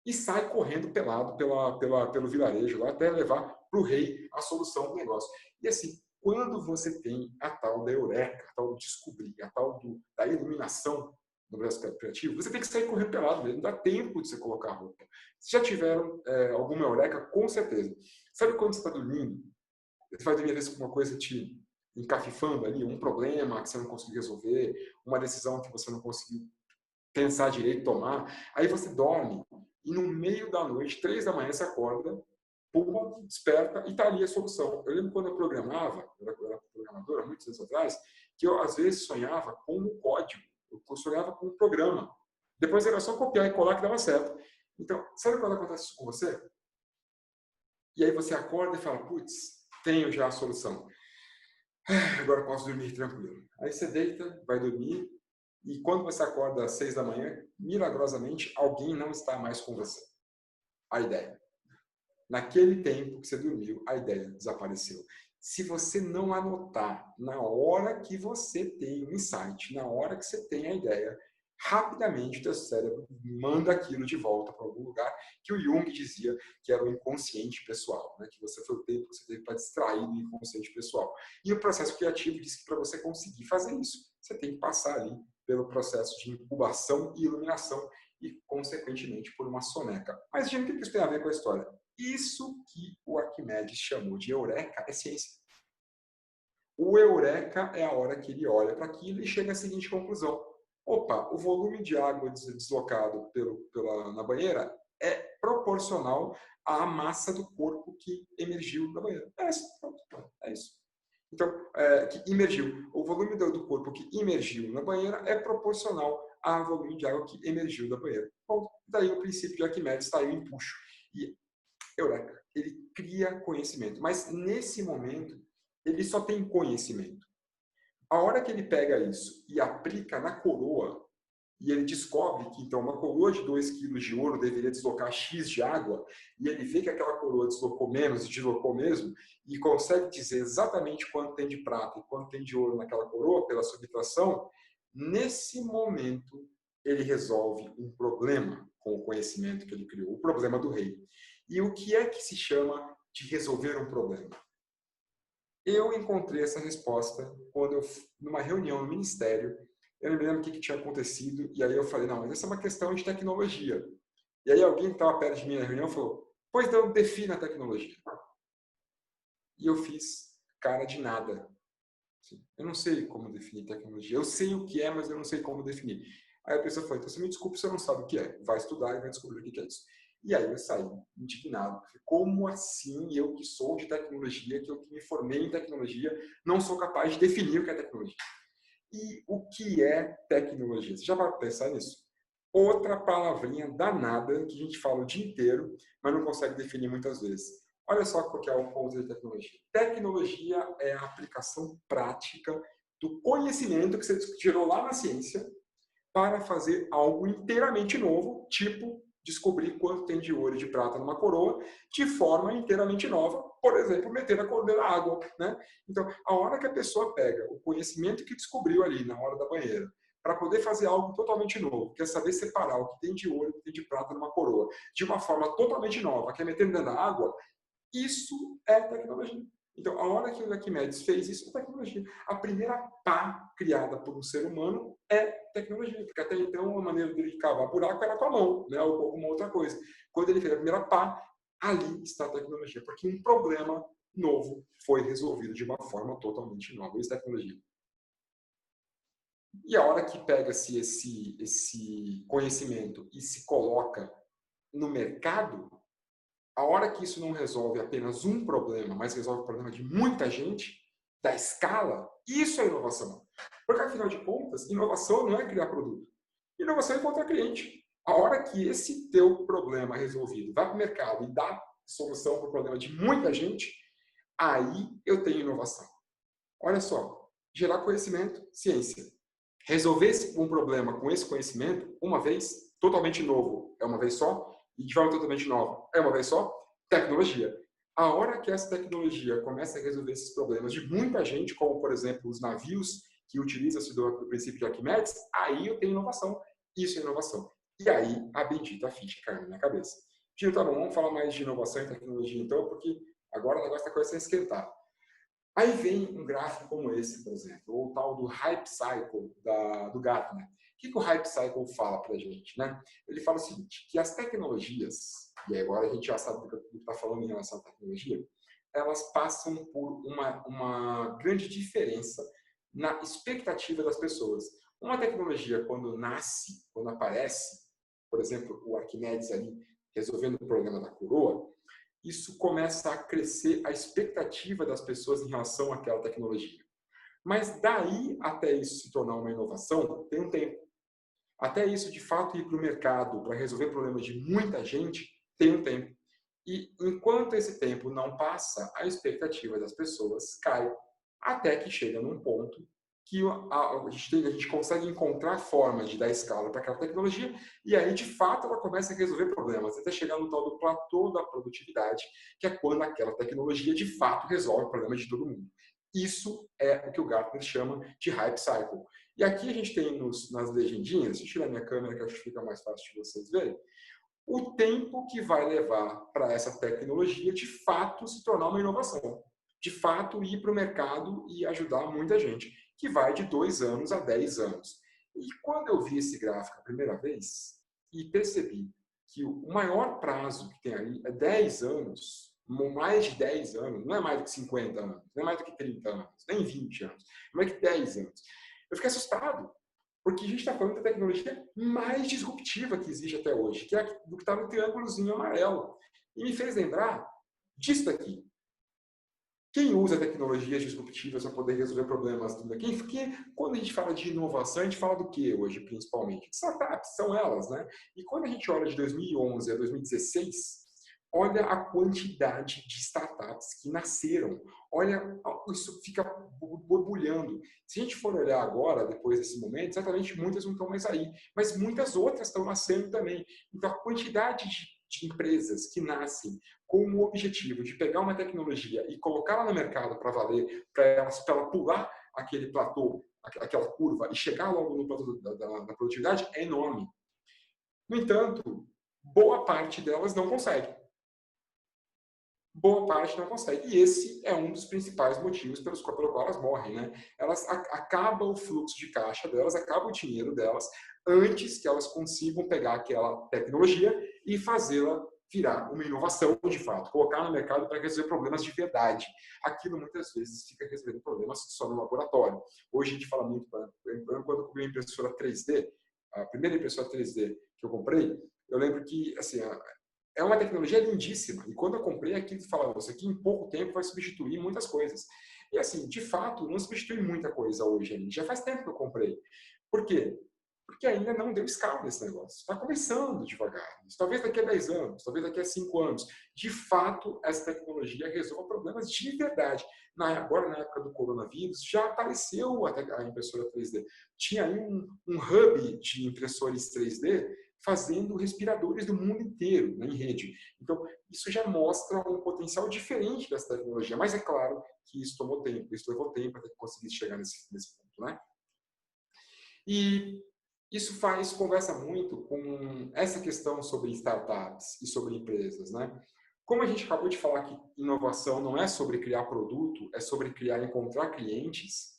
E sai correndo pelado pelo vilarejo lá, até levar para o rei a solução do negócio. E assim, quando você tem a tal da eureka, a tal do descobrir, a tal da iluminação no processo criativo, você tem que sair correndo pelado mesmo, não dá tempo de você colocar a roupa. Se já tiveram alguma eureka, com certeza. Sabe quando você está dormindo? Você vai dormir, às vezes, com uma coisa te encafifando ali, um problema que você não conseguiu resolver, uma decisão que você não conseguiu pensar direito, tomar. Aí você dorme e no meio da noite, 3 da manhã, você acorda, pula, desperta e está ali a solução. Eu lembro quando eu programava, eu era programador há muitos anos atrás, que eu às vezes sonhava com um código, eu sonhava com um programa. Depois era só copiar e colar que dava certo. Então, sabe quando acontece isso com você? E aí você acorda e fala, putz, tenho já a solução. Agora posso dormir tranquilo. Aí você deita, vai dormir, e quando você acorda às 6 da manhã, milagrosamente, alguém não está mais com você. A ideia. Naquele tempo que você dormiu, a ideia desapareceu. Se você não anotar na hora que você tem o insight, na hora que você tem a ideia, rapidamente o teu cérebro manda aquilo de volta para algum lugar que o Jung dizia que era o inconsciente pessoal, né? Que você foi o tempo que você teve para distrair do inconsciente pessoal. E o processo criativo diz que para você conseguir fazer isso, você tem que passar ali pelo processo de incubação e iluminação e, consequentemente, por uma soneca. Mas, gente, o que isso tem a ver com a história? Isso que o Arquimedes chamou de eureka é ciência. O eureka é a hora que ele olha para aquilo e chega à seguinte conclusão. Opa, o volume de água deslocado na banheira é proporcional à massa do corpo que emergiu da banheira. É isso. Então, que emergiu. O volume do corpo que emergiu na banheira é proporcional ao volume de água que emergiu da banheira. Bom, daí o princípio de Arquimedes está aí o empuxo. E eureka, ele cria conhecimento. Mas nesse momento, ele só tem conhecimento. A hora que ele pega isso e aplica na coroa, e ele descobre que então uma coroa de 2 quilos de ouro deveria deslocar X de água, e ele vê que aquela coroa deslocou menos e deslocou mesmo, e consegue dizer exatamente quanto tem de prata e quanto tem de ouro naquela coroa pela subtração, nesse momento ele resolve um problema com o conhecimento que ele criou, o problema do rei. E o que é que se chama de resolver um problema? Eu encontrei essa resposta quando numa reunião no ministério, eu não me lembro o que tinha acontecido, e aí eu falei, não, mas essa é uma questão de tecnologia. E aí alguém que estava perto de mim na reunião falou, pois não, defina a tecnologia. E eu fiz cara de nada. Eu não sei como definir tecnologia. Eu sei o que é, mas eu não sei como definir. Aí a pessoa falou, então você me desculpe, você não sabe o que é. Vai estudar e vai descobrir o que é isso. E aí eu saí indignado. Como assim eu que sou de tecnologia, que eu que me formei em tecnologia, não sou capaz de definir o que é tecnologia? E o que é tecnologia? Você já vai pensar nisso? Outra palavrinha danada que a gente fala o dia inteiro, mas não consegue definir muitas vezes. Olha só qual que é o ponto de tecnologia. Tecnologia é a aplicação prática do conhecimento que você tirou lá na ciência para fazer algo inteiramente novo, tipo descobrir quanto tem de ouro e de prata numa coroa, de forma inteiramente nova, por exemplo, meter a coroa na água, né? Então, a hora que a pessoa pega o conhecimento que descobriu ali na hora da banheira, para poder fazer algo totalmente novo, que é saber separar o que tem de ouro e o que tem de prata numa coroa, de uma forma totalmente nova, que é meter dentro da água, isso é tecnologia. Então, a hora que o Arquimedes fez isso, é tecnologia. A primeira pá criada por um ser humano é tecnologia, porque até então a maneira dele de cavar buraco era com a mão, né, ou com alguma outra coisa. Quando ele fez a primeira pá, ali está a tecnologia, porque um problema novo foi resolvido de uma forma totalmente nova. Isso é tecnologia. E a hora que pega-se esse conhecimento e se coloca no mercado, a hora que isso não resolve apenas um problema, mas resolve o problema de muita gente, da escala, isso é inovação. Porque, afinal de contas, inovação não é criar produto. Inovação é encontrar cliente. A hora que esse teu problema resolvido vai para o mercado e dá solução para o problema de muita gente, aí eu tenho inovação. Olha só, gerar conhecimento, ciência. Resolver um problema com esse conhecimento, uma vez, totalmente novo, é uma vez só, e de forma totalmente nova, é uma vez só, tecnologia. A hora que essa tecnologia começa a resolver esses problemas de muita gente, como, por exemplo, os navios que utilizam-se do princípio de Arquimedes, aí eu tenho inovação. Isso é inovação. E aí a bendita ficha cai na minha cabeça. Tio, tá bom, vamos falar mais de inovação e tecnologia então, porque agora o negócio está começando a esquentar. Aí vem um gráfico como esse, por exemplo, ou o tal do Hype Cycle do Gartner. O que o Hype Cycle fala para a gente? Né? Ele fala o seguinte, que as tecnologias, e agora a gente já sabe do que está falando em relação à tecnologia, elas passam por uma grande diferença na expectativa das pessoas. Uma tecnologia, quando nasce, quando aparece, por exemplo, o Arquimedes ali resolvendo o problema da coroa, isso começa a crescer a expectativa das pessoas em relação àquela tecnologia. Mas daí até isso se tornar uma inovação, tem um tempo. Até isso, de fato, ir para o mercado para resolver problemas de muita gente, tem um tempo. E enquanto esse tempo não passa, a expectativa das pessoas cai, até que chega num ponto que a gente consegue encontrar formas de dar escala para aquela tecnologia e aí, de fato, ela começa a resolver problemas, até chegar no tal do platô da produtividade, que é quando aquela tecnologia, de fato, resolve problemas de todo mundo. Isso é o que o Gartner chama de Hype Cycle. E aqui a gente tem nas legendinhas, deixa eu tirar minha câmera que acho que fica mais fácil de vocês verem, o tempo que vai levar para essa tecnologia, de fato, se tornar uma inovação. De fato, ir para o mercado e ajudar muita gente, que vai de 2 anos a 10 anos. E quando eu vi esse gráfico a primeira vez e percebi que o maior prazo que tem aí é 10 anos, mais de 10 anos, não é mais do que 50 anos, não é mais do que 30 anos, nem 20 anos, é mais que 10 anos. Eu fiquei assustado, porque a gente está falando da tecnologia mais disruptiva que existe até hoje, que é do que está no triângulozinho amarelo. E me fez lembrar disso daqui. Quem usa tecnologias disruptivas para poder resolver problemas? Porque quando a gente fala de inovação, a gente fala do que hoje, principalmente? De startups, são elas, né? E quando a gente olha de 2011 a 2016, olha a quantidade de startups que nasceram. Olha, isso fica borbulhando. Se a gente for olhar agora, depois desse momento, certamente muitas não estão mais aí, mas muitas outras estão nascendo também. Então, a quantidade de empresas que nascem com o objetivo de pegar uma tecnologia e colocá-la no mercado para valer, para ela pular aquele platô, aquela curva e chegar logo no platô da produtividade, é enorme. No entanto, boa parte delas não consegue. Boa parte não consegue. E esse é um dos principais motivos pelo qual elas morrem. Né? Elas acabam o fluxo de caixa delas, acaba o dinheiro delas, antes que elas consigam pegar aquela tecnologia e fazê-la virar uma inovação de fato, colocar no mercado para resolver problemas de verdade. Aquilo muitas vezes fica resolvendo problemas só no laboratório. Hoje a gente fala muito, quando eu comprei a impressora 3D, a primeira impressora 3D que eu comprei, eu lembro que assim, é uma tecnologia lindíssima. E quando eu comprei aquilo, eu falava, isso aqui em pouco tempo vai substituir muitas coisas. E assim, de fato, não substitui muita coisa hoje ainda. Já faz tempo que eu comprei. Por quê? Porque ainda não deu escala nesse negócio. Está começando devagar. Talvez daqui a 10 anos, talvez daqui a 5 anos. De fato, essa tecnologia resolva problemas de verdade. Agora, na época do coronavírus, já apareceu a impressora 3D. Tinha aí um hub de impressores 3D fazendo respiradores do mundo inteiro, né, em rede. Então, isso já mostra um potencial diferente dessa tecnologia. Mas é claro que isso tomou tempo, isso levou tempo até que conseguisse chegar nesse ponto. Né? E isso conversa muito com essa questão sobre startups e sobre empresas. Né? Como a gente acabou de falar que inovação não é sobre criar produto, é sobre criar e encontrar clientes,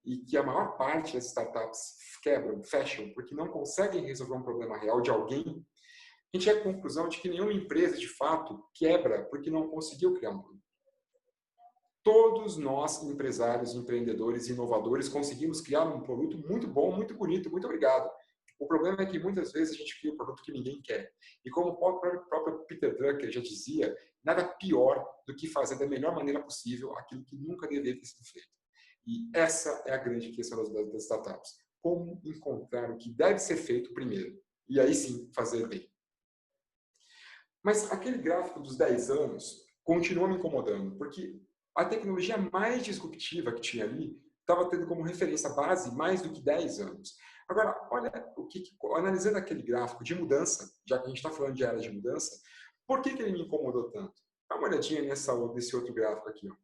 e que a maior parte das startups quebram, fecham, porque não conseguem resolver um problema real de alguém, a gente chega à conclusão de que nenhuma empresa, de fato, quebra porque não conseguiu criar um produto. Todos nós, empresários, empreendedores, inovadores, conseguimos criar um produto muito bom, muito bonito, muito obrigado. O problema é que muitas vezes a gente cria um produto que ninguém quer. E como o próprio Peter Drucker já dizia, nada pior do que fazer da melhor maneira possível aquilo que nunca deveria ter sido feito. E essa é a grande questão das startups. Como encontrar o que deve ser feito primeiro. E aí sim, fazer bem. Mas aquele gráfico dos 10 anos continua me incomodando, porque a tecnologia mais disruptiva que tinha ali estava tendo como referência base mais do que 10 anos. Agora, olha, analisando aquele gráfico de mudança, já que a gente está falando de era de mudança, por que ele me incomodou tanto? Dá uma olhadinha nesse outro gráfico aqui. Ó.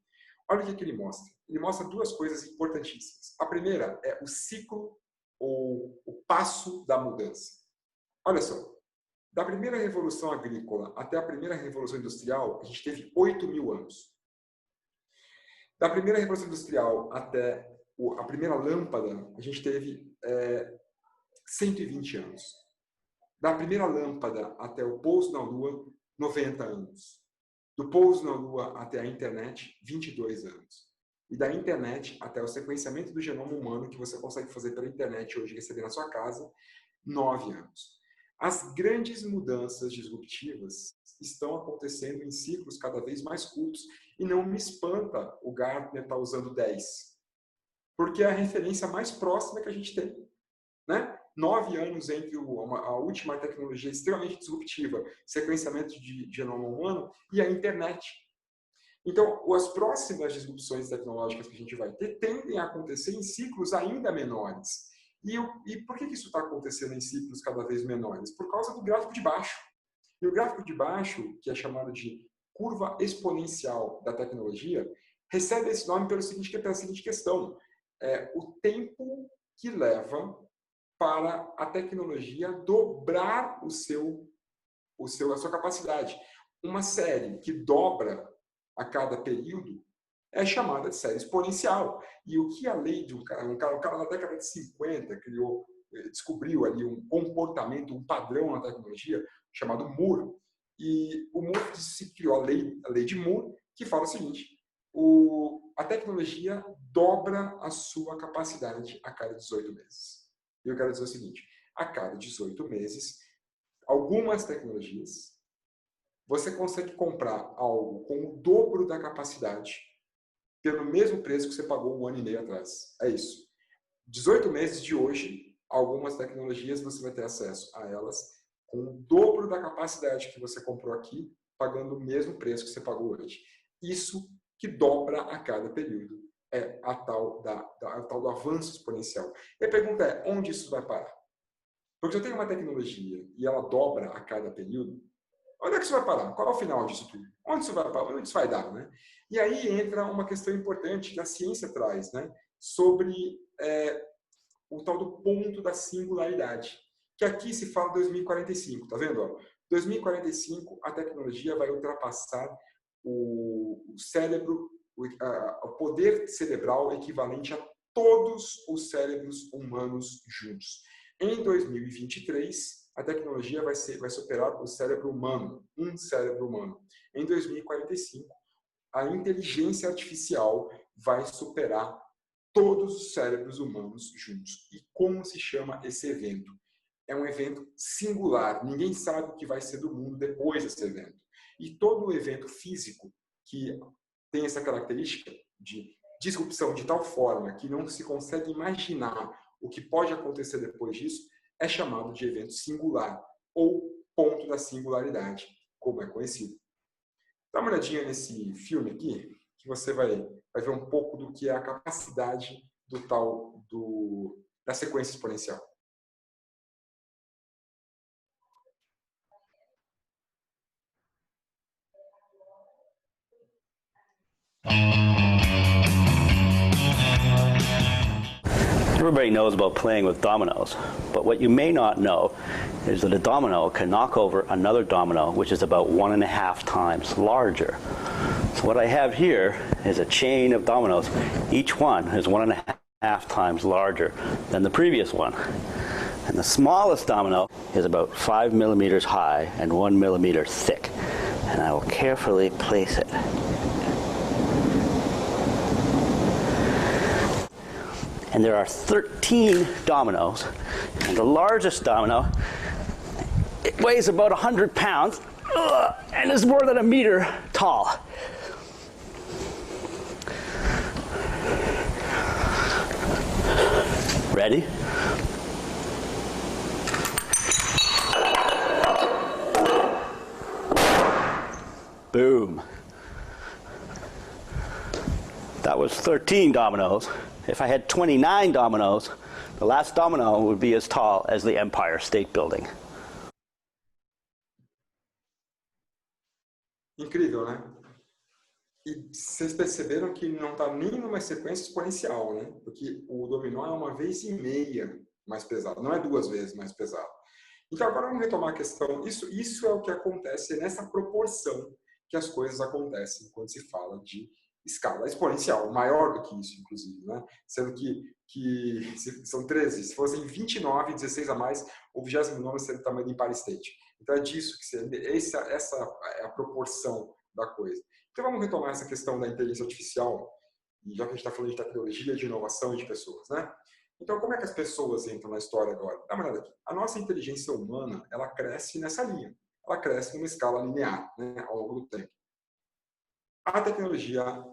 Olha o que ele mostra. Ele mostra duas coisas importantíssimas. A primeira é o ciclo ou o passo da mudança. Olha só. Da primeira revolução agrícola até a primeira revolução industrial, a gente teve 8.000 anos. Da primeira revolução industrial até a primeira lâmpada, a gente teve 120 anos. Da primeira lâmpada até o pouso na Lua, 90 anos. Do pouso na Lua até a internet, 22 anos. E da internet até o sequenciamento do genoma humano, que você consegue fazer pela internet hoje e receber na sua casa, 9 anos. As grandes mudanças disruptivas estão acontecendo em ciclos cada vez mais curtos e não me espanta o Gartner estar usando 10, porque é a referência mais próxima que a gente tem. Né? 9 anos entre a última tecnologia extremamente disruptiva, sequenciamento de genoma humano, e a internet. Então, as próximas disrupções tecnológicas que a gente vai ter tendem a acontecer em ciclos ainda menores. E por que isso está acontecendo em ciclos cada vez menores? Por causa do gráfico de baixo. E o gráfico de baixo, que é chamado de curva exponencial da tecnologia, recebe esse nome pela seguinte questão. O tempo que leva para a tecnologia dobrar a sua capacidade. Uma série que dobra a cada período é chamada de série exponencial. E o que a lei de um cara na década de 50 descobriu ali um comportamento, um padrão na tecnologia chamado Moore. E o Moore se criou a lei de Moore, que fala o seguinte: a tecnologia dobra a sua capacidade a cada 18 meses. E eu quero dizer o seguinte: a cada 18 meses, algumas tecnologias, você consegue comprar algo com o dobro da capacidade pelo mesmo preço que você pagou 1 ano e meio atrás. É isso. 18 meses de hoje, algumas tecnologias você vai ter acesso a elas com o dobro da capacidade que você comprou aqui, pagando o mesmo preço que você pagou hoje. Isso que dobra a cada período é a tal do avanço exponencial. E a pergunta é, onde isso vai parar? Porque se eu tenho uma tecnologia e ela dobra a cada período, onde é que isso vai parar? Qual é o final disso tudo? Onde isso vai parar? Onde isso vai dar? Né? E aí entra uma questão importante que a ciência traz, né? Sobre o tal do ponto da singularidade. Que aqui se fala 2045, tá vendo? Ó? 2045, a tecnologia vai ultrapassar o cérebro, o poder cerebral equivalente a todos os cérebros humanos juntos. Em 2023, a tecnologia vai superar o cérebro humano, um cérebro humano. Em 2045, a inteligência artificial vai superar todos os cérebros humanos juntos. E como se chama esse evento? É um evento singular. Ninguém sabe o que vai ser do mundo depois desse evento. E todo evento físico que tem essa característica de disrupção de tal forma que não se consegue imaginar o que pode acontecer depois disso, é chamado de evento singular, ou ponto da singularidade, como é conhecido. Dá uma olhadinha nesse filme aqui, que você vai ver um pouco do que é a capacidade da sequência exponencial. Everybody knows about playing with dominoes, but what you may not know is that a domino can knock over another domino which is about 1.5 times larger. So what I have here is a chain of dominoes. Each one is 1.5 times larger than the previous one. And the smallest domino is about 5 millimeters high and 1 millimeter thick. And I will carefully place it. And there are 13 dominoes, and the largest domino, it weighs about 100 pounds, and is more than 1 meter tall. Ready? Boom. That was 13 dominoes. If I had 29 dominoes, the last domino would be as tall as the Empire State Building. Incrível, né? E vocês perceberam que não está nem numa sequência exponencial, né? Porque o dominó é 1,5 vezes mais pesado, não é 2 vezes mais pesado. Então agora vamos retomar a questão. Isso é o que acontece nessa proporção que as coisas acontecem quando se fala de escala exponencial, maior do que isso, inclusive, né? Sendo que são 13, se fossem 29, 16 a mais, o 29º seria o tamanho do Empire State. Então é disso que essa é a proporção da coisa. Então vamos retomar essa questão da inteligência artificial, e já que a gente está falando de tecnologia, de inovação e de pessoas, né? Então como é que as pessoas entram na história agora? Dá uma olhada aqui. A nossa inteligência humana, ela cresce nessa linha. Ela cresce numa escala linear, né, ao longo do tempo. A tecnologia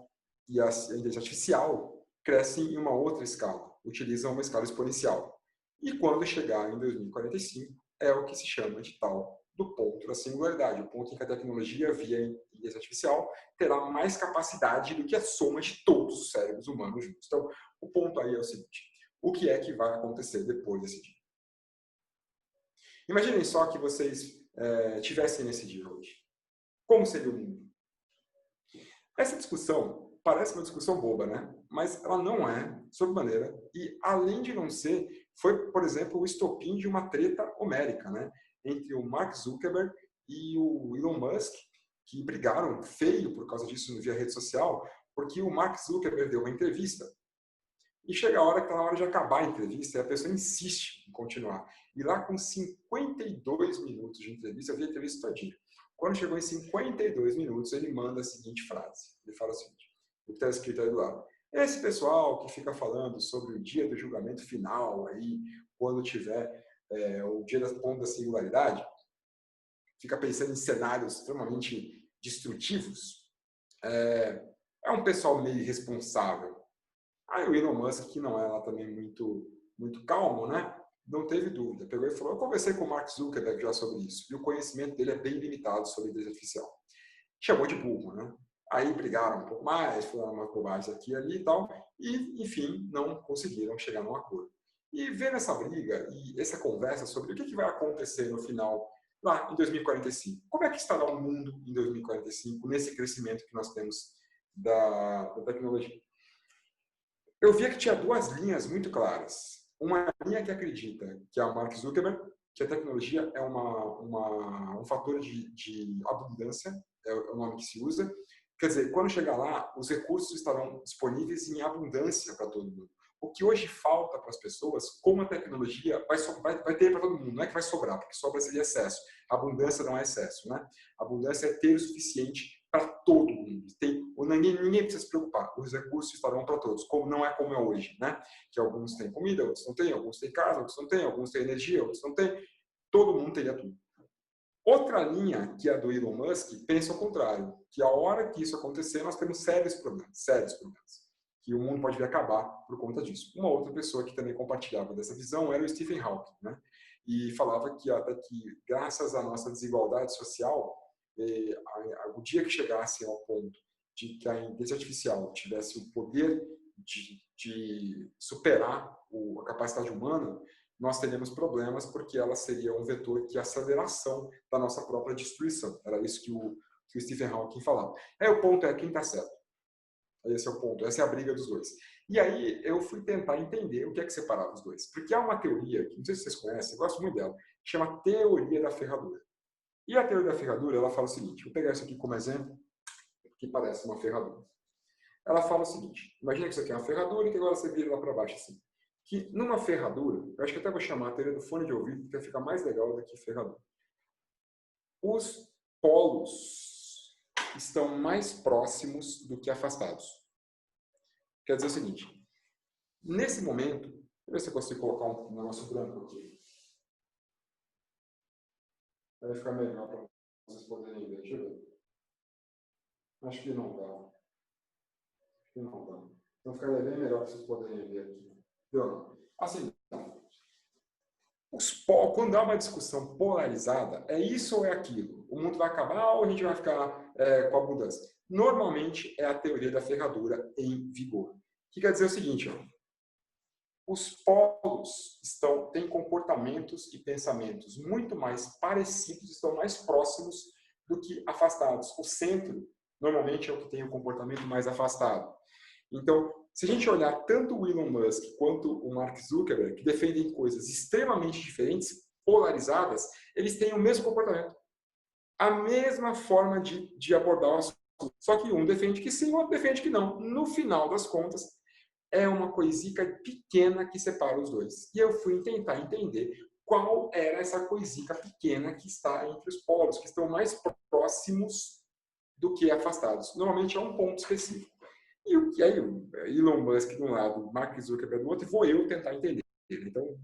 e a inteligência artificial crescem em uma outra escala, utilizam uma escala exponencial. E quando chegar em 2045, é o que se chama de tal do ponto da singularidade, o ponto em que a tecnologia via inteligência artificial terá mais capacidade do que a soma de todos os cérebros humanos juntos. Então, o ponto aí é o seguinte: o que é que vai acontecer depois desse dia? Imaginem só que vocês tivessem nesse dia hoje. Como seria o mundo? Essa discussão parece uma discussão boba, né? Mas ela não é, sob maneira, e além de não ser, foi, por exemplo, o estopim de uma treta homérica, né? Entre o Mark Zuckerberg e o Elon Musk, que brigaram feio por causa disso via rede social, porque o Mark Zuckerberg deu uma entrevista e chega a hora que está na hora de acabar a entrevista e a pessoa insiste em continuar. E lá com 52 minutos de entrevista, eu vi a entrevista todinha. Quando chegou em 52 minutos, ele manda a seguinte frase. Ele fala o seguinte, o que está escrito aí do lado. Esse pessoal que fica falando sobre o dia do julgamento final, aí, quando tiver o dia da ponta da singularidade, fica pensando em cenários extremamente destrutivos, é um pessoal meio irresponsável. Aí o Elon Musk, que não é lá também muito calmo, né? Não teve dúvida. Pegou e falou, eu conversei com o Mark Zuckerberg já sobre isso, e o conhecimento dele é bem limitado sobre inteligência artificial. Chamou de burro, né? Aí brigaram um pouco mais, falaram uma bobagem aqui e ali e tal, e, enfim, não conseguiram chegar num acordo. E vendo essa briga e essa conversa sobre o que vai acontecer no final, lá em 2045. Como é que estará o mundo em 2045, nesse crescimento que nós temos da tecnologia? Eu via que tinha duas linhas muito claras. Uma linha que acredita que é a Mark Zuckerberg, que a tecnologia é um fator de abundância, é o nome que se usa. Quer dizer, quando chegar lá, os recursos estarão disponíveis em abundância para todo mundo. O que hoje falta para as pessoas, como a tecnologia vai ter para todo mundo, não é que vai sobrar, porque sobra seria excesso. Abundância não é excesso, né? Abundância é ter o suficiente para todo mundo. Ninguém precisa se preocupar, os recursos estarão para todos, não é como é hoje, né? Que alguns têm comida, outros não têm, alguns têm casa, outros não têm, alguns têm energia, outros não têm. Todo mundo teria tudo. Outra linha, que é a do Elon Musk, pensa ao contrário, que a hora que isso acontecer, nós temos sérios problemas, que o mundo pode vir a acabar por conta disso. Uma outra pessoa que também compartilhava dessa visão era o Stephen Hawking, né? E falava que até que, graças à nossa desigualdade social, o dia que chegasse ao ponto de que a inteligência artificial tivesse o poder de superar a capacidade humana, nós teríamos problemas porque ela seria um vetor de aceleração da nossa própria destruição. Era isso que o Stephen Hawking falava. Aí o ponto é quem está certo. esse é o ponto, essa é a briga dos dois. E aí eu fui tentar entender o que é que separava os dois. Porque há uma teoria, que não sei se vocês conhecem, eu gosto muito dela, que chama teoria da ferradura. E a teoria da ferradura, ela fala o seguinte, vou pegar isso aqui como exemplo, que parece uma ferradura. Ela fala o seguinte, imagina que isso aqui é uma ferradura e que agora você vira lá para baixo assim. Que numa ferradura, eu acho que até vou chamar a teoria do fone de ouvido, porque fica mais legal do que ferradura. Os polos estão mais próximos do que afastados. Quer dizer o seguinte, nesse momento, deixa eu ver se eu consigo colocar um negócio branco aqui. Vai ficar melhor para vocês poderem ver. Deixa eu ver. Acho que não dá. Acho que não dá. Então ficaria bem melhor para vocês poderem ver aqui. Então, assim, quando há uma discussão polarizada, é isso ou é aquilo? O mundo vai acabar ou a gente vai ficar com abundância? Normalmente é a teoria da ferradura em vigor. O que quer dizer o seguinte, ó, os polos têm comportamentos e pensamentos muito mais parecidos, estão mais próximos do que afastados. O centro, normalmente, é o que tem o comportamento mais afastado. Então, se a gente olhar tanto o Elon Musk quanto o Mark Zuckerberg, que defendem coisas extremamente diferentes, polarizadas, eles têm o mesmo comportamento. A mesma forma de abordar o assunto. Só que um defende que sim, o outro defende que não. No final das contas, é uma coisica pequena que separa os dois. E eu fui tentar entender qual era essa coisica pequena que está entre os polos, que estão mais próximos do que afastados. Normalmente é um ponto específico. E aí, o Elon Musk de um lado, o Mark Zuckerberg do outro, e vou eu tentar entender. Então,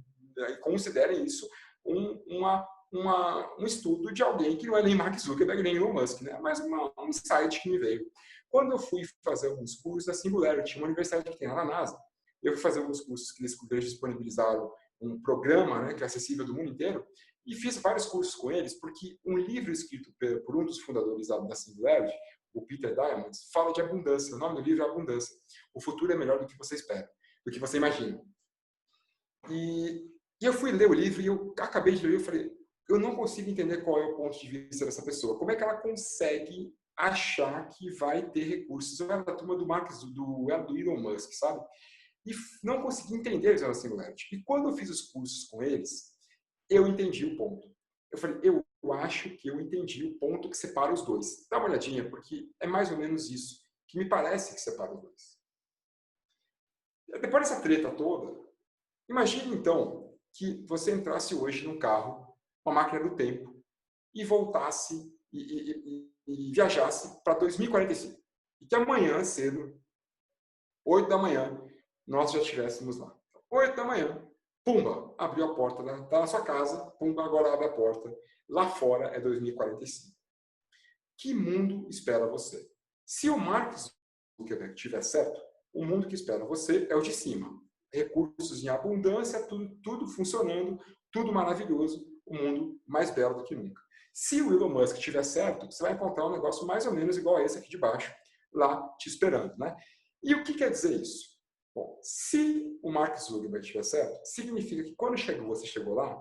considerem isso um estudo de alguém que não é nem Mark Zuckerberg nem Elon Musk, né? Mas um insight que me veio. Quando eu fui fazer alguns cursos da Singularity, uma universidade que tem lá na NASA, eu fui fazer alguns cursos que eles disponibilizaram um programa, né, que é acessível do mundo inteiro, e fiz vários cursos com eles, porque um livro escrito por um dos fundadores da Singularity, o Peter Diamandis, fala de abundância. O nome do livro é Abundância. O futuro é melhor do que você espera, do que você imagina. E eu fui ler o livro e eu acabei de ler e falei, eu não consigo entender qual é o ponto de vista dessa pessoa. Como é que ela consegue achar que vai ter recursos? Eu era da turma do Elon Musk, sabe? E não consegui entender eles na Singularity. E quando eu fiz os cursos com eles, eu entendi o ponto. Eu falei, eu acho que eu entendi o ponto que separa os dois. Dá uma olhadinha, porque é mais ou menos isso que me parece que separa os dois. Depois dessa treta toda, imagine então que você entrasse hoje num carro, uma máquina do tempo, e voltasse e viajasse para 2045. E que amanhã cedo, 8 da manhã, nós já estivéssemos lá. 8 da manhã, pumba, abriu a porta da sua casa, pumba, agora abre a porta. Lá fora é 2045. Que mundo espera você? Se o Mark Zuckerberg tiver certo, o mundo que espera você é o de cima. Recursos em abundância, tudo funcionando, tudo maravilhoso, o mundo mais belo do que nunca. Se o Elon Musk tiver certo, você vai encontrar um negócio mais ou menos igual a esse aqui de baixo, lá te esperando, né? E o que quer dizer isso? Bom, se o Mark Zuckerberg estiver certo, significa que quando você chegou lá,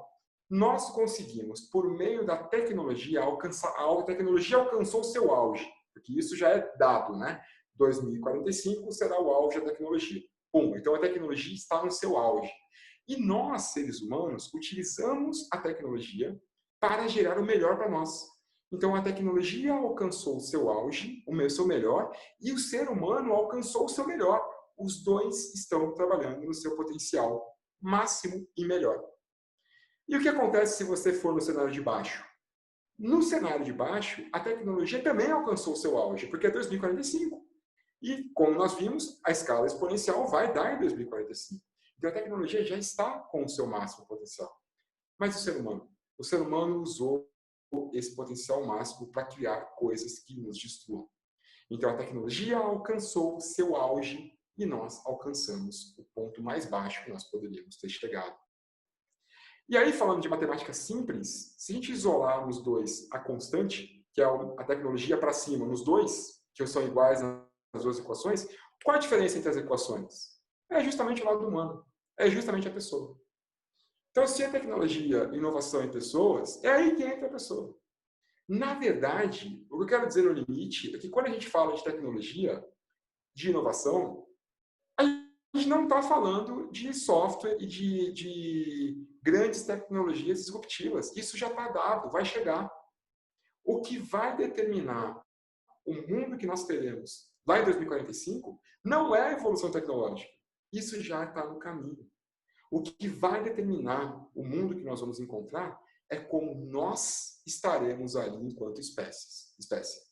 nós conseguimos, por meio da tecnologia, a tecnologia alcançou o seu auge, porque isso já é dado, né? 2045 será o auge da tecnologia. Pum, então a tecnologia está no seu auge. E nós, seres humanos, utilizamos a tecnologia para gerar o melhor para nós. Então a tecnologia alcançou o seu auge, o seu melhor, e o ser humano alcançou o seu melhor. Os dois estão trabalhando no seu potencial máximo e melhor. E o que acontece se você for no cenário de baixo? No cenário de baixo, a tecnologia também alcançou o seu auge, porque é 2045. E, como nós vimos, a escala exponencial vai dar em 2045. Então, a tecnologia já está com o seu máximo potencial. Mas o ser humano? O ser humano usou esse potencial máximo para criar coisas que nos destruam. Então, a tecnologia alcançou o seu auge e nós alcançamos o ponto mais baixo que nós poderíamos ter chegado. E aí, falando de matemática simples, se a gente isolar nos dois a constante, que é a tecnologia para cima, nos dois, que são iguais nas duas equações, qual a diferença entre as equações? É justamente o lado humano, é justamente a pessoa. Então, se a tecnologia, inovação em pessoas, é aí que entra a pessoa. Na verdade, o que eu quero dizer no limite é que quando a gente fala de tecnologia, de inovação, a gente não está falando de software e de grandes tecnologias disruptivas. Isso já está dado, vai chegar. O que vai determinar o mundo que nós teremos lá em 2045 não é a evolução tecnológica. Isso já está no caminho. O que vai determinar o mundo que nós vamos encontrar é como nós estaremos ali enquanto espécie.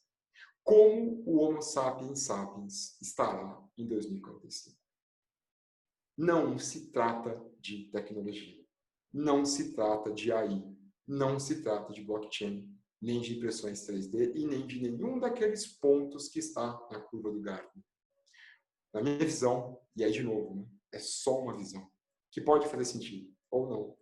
Como o Homo sapiens sapiens estará em 2045. Não se trata de tecnologia. Não se trata de AI. Não se trata de blockchain, nem de impressões 3D e nem de nenhum daqueles pontos que está na curva do Gartner. Na minha visão, e aí de novo, né, é só uma visão, que pode fazer sentido ou não.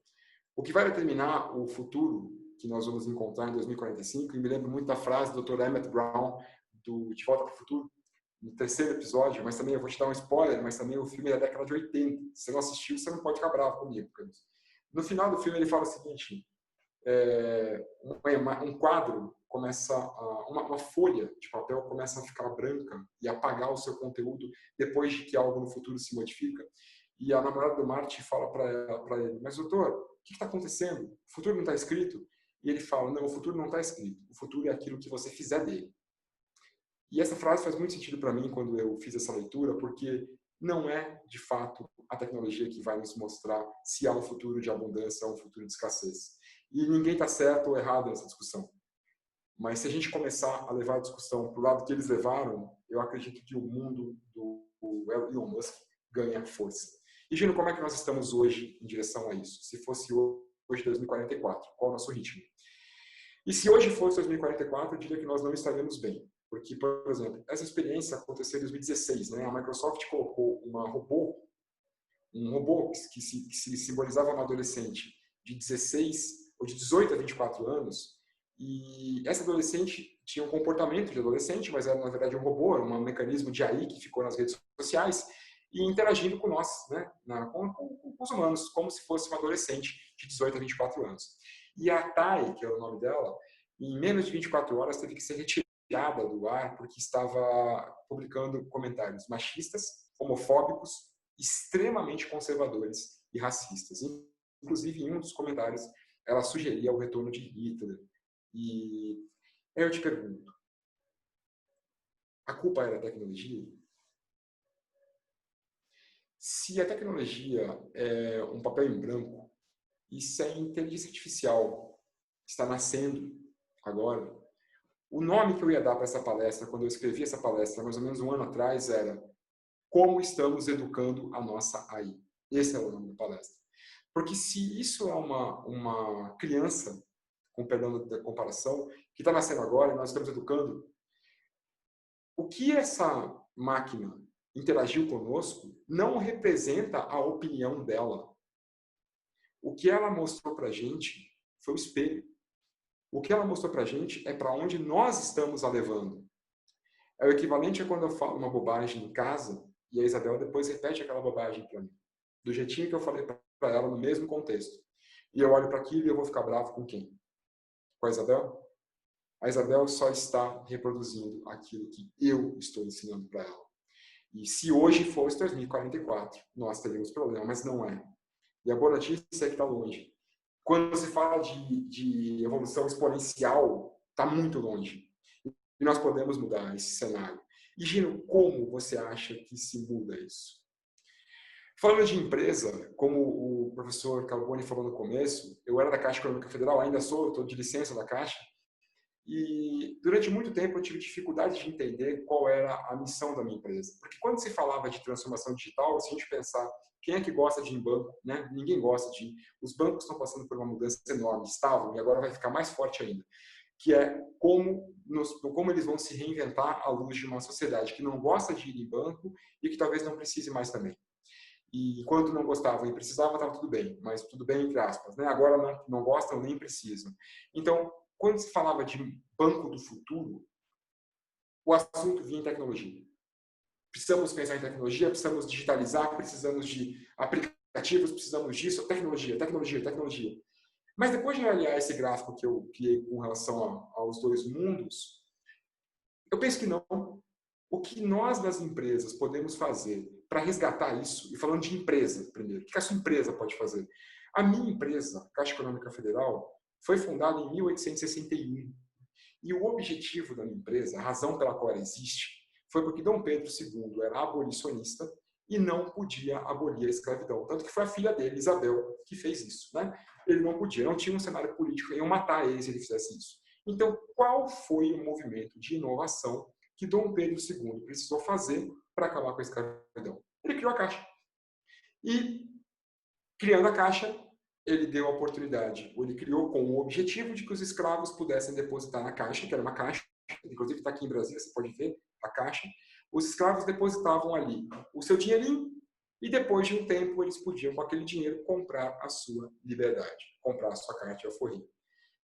O que vai determinar o futuro que nós vamos encontrar em 2045, e me lembro muito da frase do Dr. Emmett Brown, De Volta para o Futuro, no terceiro episódio, mas também eu vou te dar um spoiler, mas também o filme é da década de 80. Se você não assistiu, você não pode ficar bravo comigo. No final do filme ele fala o seguinte, um quadro começa, uma folha de papel começa a ficar branca e apagar o seu conteúdo depois de que algo no futuro se modifica. E a namorada do Marty fala para ele, mas doutor, o que está acontecendo? O futuro não está escrito? E ele fala, não, o futuro não está escrito. O futuro é aquilo que você fizer dele. E essa frase faz muito sentido para mim quando eu fiz essa leitura, porque não é, de fato, a tecnologia que vai nos mostrar se há um futuro de abundância ou um futuro de escassez. E ninguém está certo ou errado nessa discussão. Mas se a gente começar a levar a discussão para o lado que eles levaram, eu acredito que o mundo do Elon Musk ganha força. E, Gino, como é que nós estamos hoje em direção a isso? Se fosse hoje 2044, qual é o nosso ritmo? E se hoje fosse 2044, eu diria que nós não estaremos bem. Porque, por exemplo, essa experiência aconteceu em 2016. Né? A Microsoft colocou um robô que se simbolizava uma adolescente de 16 ou de 18 a 24 anos. E essa adolescente tinha um comportamento de adolescente, mas era, na verdade, um robô, um mecanismo de AI que ficou nas redes sociais e interagindo com nós, né? com os humanos, como se fosse uma adolescente de 18 a 24 anos. E a Tai, que é o nome dela, em menos de 24 horas teve que ser retirada do ar porque estava publicando comentários machistas, homofóbicos, extremamente conservadores e racistas. Inclusive, em um dos comentários, ela sugeria o retorno de Hitler. E eu te pergunto, a culpa era a tecnologia? Se a tecnologia é um papel em branco, e se a inteligência artificial está nascendo agora, o nome que eu ia dar para essa palestra, quando eu escrevi essa palestra, mais ou menos um ano atrás, era Como estamos educando a nossa AI. Esse é o nome da palestra. Porque se isso é uma criança, com perdão da comparação, que está nascendo agora e nós estamos educando, o que essa máquina interagiu conosco não representa a opinião dela. O que ela mostrou para a gente foi o espelho. O que ela mostrou para a gente é para onde nós estamos a levando. É o equivalente a quando eu falo uma bobagem em casa e a Isabel depois repete aquela bobagem para mim. Do jeitinho que eu falei para ela no mesmo contexto. E eu olho para aquilo e eu vou ficar bravo com quem? Com a Isabel? A Isabel só está reproduzindo aquilo que eu estou ensinando para ela. E se hoje fosse 2044, nós teríamos problema, mas não é. E a boa notícia é que está longe. Quando se fala de evolução exponencial, está muito longe. E nós podemos mudar esse cenário. E, Gino, como você acha que se muda isso? Falando de empresa, como o professor Carboni falou no começo, eu era da Caixa Econômica Federal, ainda sou, estou de licença da Caixa, e durante muito tempo eu tive dificuldade de entender qual era a missão da minha empresa. Porque quando se falava de transformação digital, se a gente pensar quem é que gosta de ir em banco, né? Ninguém gosta de ir. Os bancos estão passando por uma mudança enorme, estavam, e agora vai ficar mais forte ainda, que é como eles vão se reinventar à luz de uma sociedade que não gosta de ir em banco e que talvez não precise mais também. E enquanto não gostavam e precisavam, estava tudo bem, mas tudo bem entre aspas, né? Agora não gostam nem precisam. Então, quando se falava de banco do futuro, o assunto vinha em tecnologia. Precisamos pensar em tecnologia, precisamos digitalizar, precisamos de aplicativos, precisamos disso, tecnologia. Mas depois de olhar esse gráfico que eu criei com relação aos dois mundos, eu penso que não. O que nós, das empresas, podemos fazer para resgatar isso? E falando de empresa, primeiro, o que a sua empresa pode fazer? A minha empresa, Caixa Econômica Federal, foi fundada em 1861. E o objetivo da minha empresa, a razão pela qual ela existe, foi porque Dom Pedro II era abolicionista e não podia abolir a escravidão. Tanto que foi a filha dele, Isabel, que fez isso. Né? Ele não podia, não tinha um cenário político, iam matar ele se ele fizesse isso. Então, qual foi o movimento de inovação que Dom Pedro II precisou fazer para acabar com a escravidão? Ele criou a Caixa. E, criando a Caixa, ele deu a oportunidade, ou ele criou com o objetivo de que os escravos pudessem depositar na Caixa, que era uma caixa, inclusive está aqui em Brasília, você pode ver a Caixa. Os escravos depositavam ali o seu dinheirinho e depois de um tempo eles podiam, com aquele dinheiro, comprar a sua liberdade, comprar a sua carta de alforria.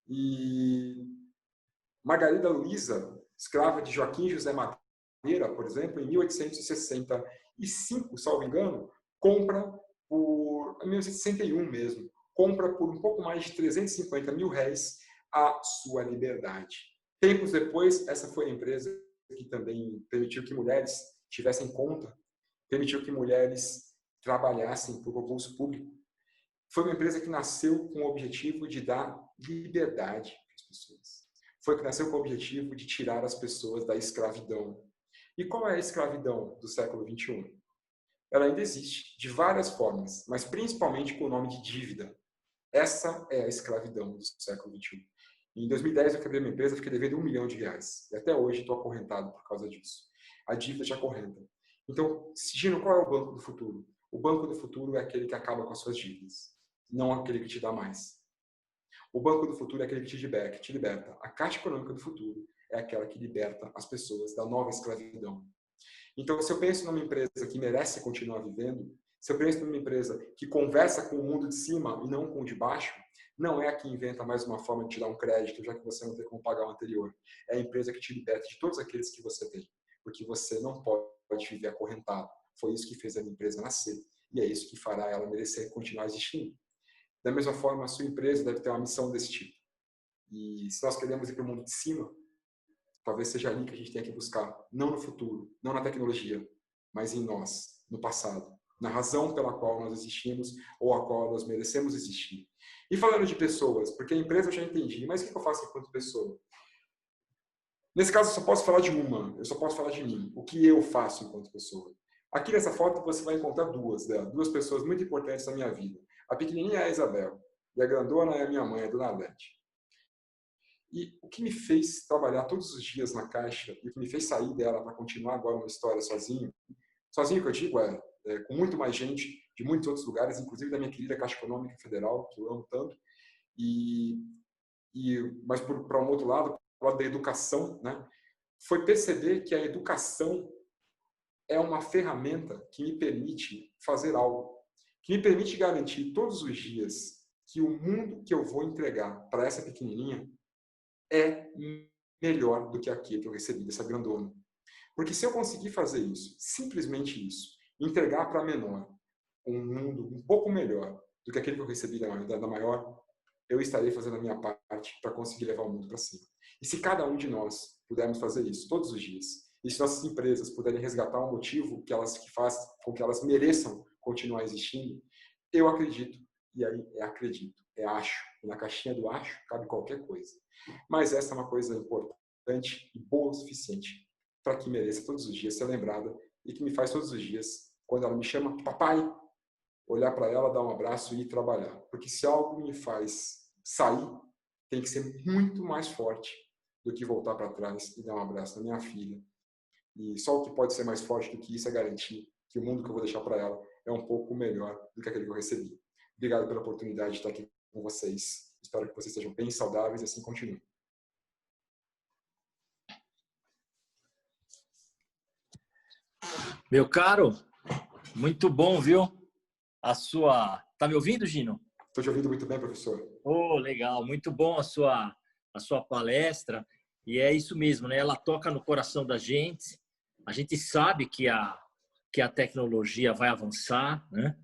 E Margarida Luiza, escrava de Joaquim José Madeira, por exemplo, em 1865, salvo engano, compra por, em 1861 mesmo, compra por um pouco mais de 350 mil réis a sua liberdade. Tempos depois, essa foi a empresa que também permitiu que mulheres tivessem conta, permitiu que mulheres trabalhassem por concurso público. Foi uma empresa que nasceu com o objetivo de dar liberdade para as pessoas. Foi que nasceu com o objetivo de tirar as pessoas da escravidão. E qual é a escravidão do século XXI? Ela ainda existe, de várias formas, mas principalmente com o nome de dívida. Essa é a escravidão do século XXI. Em 2010, eu quebrei minha empresa, fiquei devendo R$1 milhão. E até hoje estou acorrentado por causa disso. A dívida te acorrenta. Então, Gino, qual é o banco do futuro? O banco do futuro é aquele que acaba com as suas dívidas, não aquele que te dá mais. O banco do futuro é aquele que te liberta. A Caixa Econômica do futuro é aquela que liberta as pessoas da nova escravidão. Então, se eu penso numa empresa que merece continuar vivendo, se eu penso numa empresa que conversa com o mundo de cima e não com o de baixo, não é a que inventa mais uma forma de te dar um crédito, já que você não tem como pagar o anterior. É a empresa que te liberta de todos aqueles que você tem, porque você não pode viver acorrentado. Foi isso que fez a minha empresa nascer, e é isso que fará ela merecer continuar existindo. Da mesma forma, a sua empresa deve ter uma missão desse tipo. E se nós queremos ir para o mundo de cima, talvez seja ali que a gente tenha que buscar, não no futuro, não na tecnologia, mas em nós, no passado, na razão pela qual nós existimos ou a qual nós merecemos existir. E falando de pessoas, porque a empresa eu já entendi, mas o que eu faço enquanto pessoa? Nesse caso, eu só posso falar de uma, eu só posso falar de mim, o que eu faço enquanto pessoa. Aqui nessa foto você vai encontrar duas pessoas muito importantes na minha vida. A pequenininha é a Isabel, e a grandona é a minha mãe, a Dona Adete. E o que me fez trabalhar todos os dias na Caixa, e o que me fez sair dela para continuar agora uma história sozinho que eu digo com muito mais gente de muitos outros lugares, inclusive da minha querida Caixa Econômica Federal, que eu amo tanto, mas para um outro lado, para o lado da educação, né, foi perceber que a educação é uma ferramenta que me permite fazer algo, que me permite garantir todos os dias que o mundo que eu vou entregar para essa pequenininha é melhor do que aquele que eu recebi dessa grandona. Porque se eu conseguir fazer isso, simplesmente isso, entregar para a menor um mundo um pouco melhor do que aquele que eu recebi da maior, eu estarei fazendo a minha parte para conseguir levar o mundo para cima. E se cada um de nós pudermos fazer isso todos os dias, e se nossas empresas puderem resgatar um motivo que faz com que elas mereçam continuar existindo, eu acredito, e aí acho, e na caixinha do acho cabe qualquer coisa. Mas essa é uma coisa importante e boa o suficiente para que mereça todos os dias ser lembrada e que me faz todos os dias, quando ela me chama papai, olhar para ela, dar um abraço e ir trabalhar. Porque se algo me faz sair, tem que ser muito mais forte do que voltar para trás e dar um abraço na minha filha. E só o que pode ser mais forte do que isso é garantir que o mundo que eu vou deixar para ela é um pouco melhor do que aquele que eu recebi. Obrigado pela oportunidade de estar aqui com vocês. Espero que vocês sejam bem saudáveis e assim continuem. Meu caro, muito bom, viu? Tá me ouvindo, Gino? Estou te ouvindo muito bem, professor. Oh, legal, muito bom a sua palestra. E é isso mesmo, né? Ela toca no coração da gente. A gente sabe que a tecnologia vai avançar, né?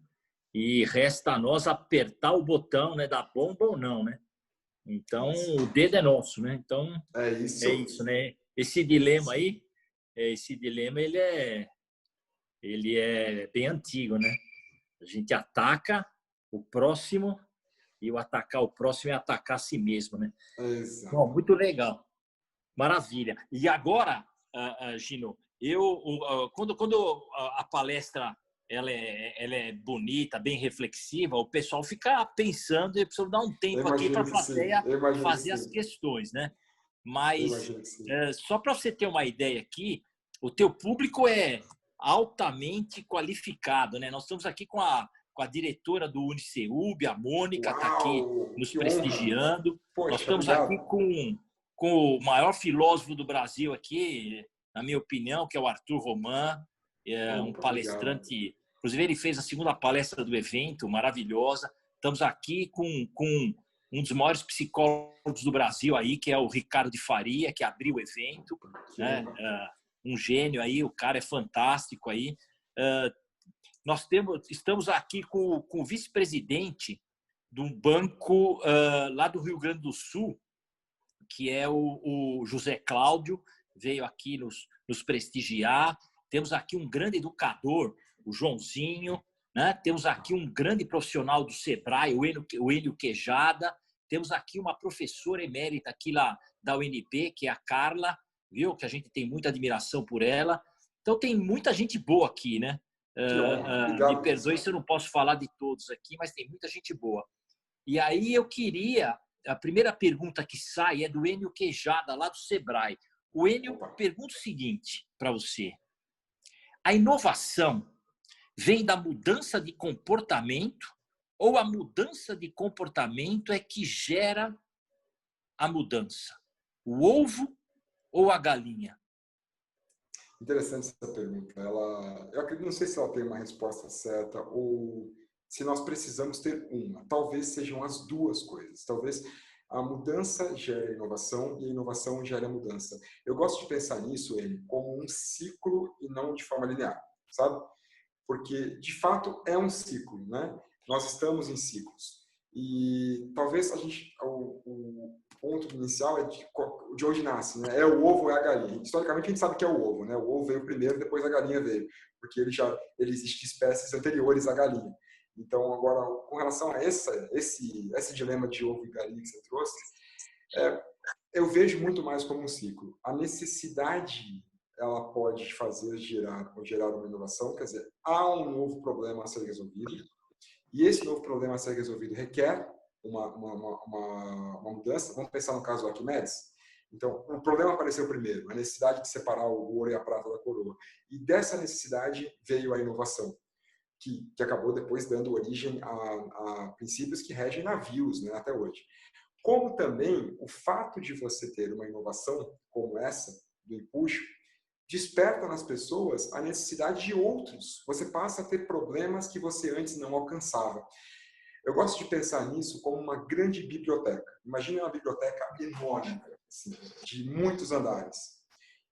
E resta a nós apertar o botão, né? Da bomba ou não, né? Então, o dedo é nosso, né? Então, é isso, né? Esse dilema aí, esse dilema ele é bem antigo, né? A gente ataca o próximo e o atacar o próximo é atacar a si mesmo, né? Bom, Exato. muito legal. Maravilha. E agora, Gino, quando a palestra ela é bonita, bem reflexiva, o pessoal fica pensando e precisa dar um Eu tempo aqui para imagino a que sim, plateia eu imagino que fazer as sim, questões, né? eu Mas, imagino que sim. só para você ter uma ideia aqui, o teu público é altamente qualificado, né? Nós estamos aqui com a diretora do Uniceub, a Mônica, está aqui Uau, nos que honra! prestigiando. Nós Poxa, estamos aqui obrigado. com o maior filósofo do Brasil aqui, na minha opinião, que é o Arthur Roman, é um Opa, obrigado. palestrante. Inclusive, ele fez a segunda palestra do evento, maravilhosa. Estamos aqui com um dos maiores psicólogos do Brasil aí, que é o Ricardo de Faria, que abriu o evento, Que né? honra. Um gênio aí, o cara é fantástico aí. Estamos aqui com o vice-presidente de um banco lá do Rio Grande do Sul, que é o José Cláudio, veio aqui nos prestigiar. Temos aqui um grande educador, o Joãozinho, né? Temos aqui um grande profissional do Sebrae, o Enio Quejada. Temos aqui uma professora emérita aqui lá da UNB, que é a Carla, viu? Que a gente tem muita admiração por ela. Então, tem muita gente boa aqui, né? Que honra. Me Obrigado, perdoe professor. se eu não posso falar de todos aqui, mas tem muita gente boa. E aí eu queria... A primeira pergunta que sai é do Enio Quejada, lá do Sebrae. O Enio Opa. pergunta o seguinte para você. A inovação vem da mudança de comportamento ou a mudança de comportamento é que gera a mudança? O ovo ou a galinha? Interessante essa pergunta. Eu acredito, não sei se ela tem uma resposta certa ou se nós precisamos ter uma. Talvez sejam as duas coisas. Talvez a mudança gere a inovação e a inovação gere a mudança. Eu gosto de pensar nisso, ele, como um ciclo e não de forma linear, sabe? Porque, de fato, é um ciclo, né? Nós estamos em ciclos. E talvez o ponto inicial é de onde nasce, né? É o ovo ou é a galinha? Historicamente, a gente sabe que é o ovo, né? O ovo veio primeiro, depois a galinha veio, porque ele existe espécies anteriores à galinha. Então, agora, com relação a esse dilema de ovo e galinha que você trouxe, eu vejo muito mais como um ciclo. A necessidade ela pode fazer gerar uma inovação, quer dizer, há um novo problema a ser resolvido, e esse novo problema a ser resolvido requer uma mudança. Vamos pensar no caso do Arquimedes. Então, o problema apareceu primeiro, a necessidade de separar o ouro e a prata da coroa. E dessa necessidade veio a inovação, que acabou depois dando origem a princípios que regem navios, né, até hoje. Como também o fato de você ter uma inovação como essa, do empuxo, desperta nas pessoas a necessidade de outros. Você passa a ter problemas que você antes não alcançava. Eu gosto de pensar nisso como uma grande biblioteca. Imagine uma biblioteca enorme, assim, de muitos andares.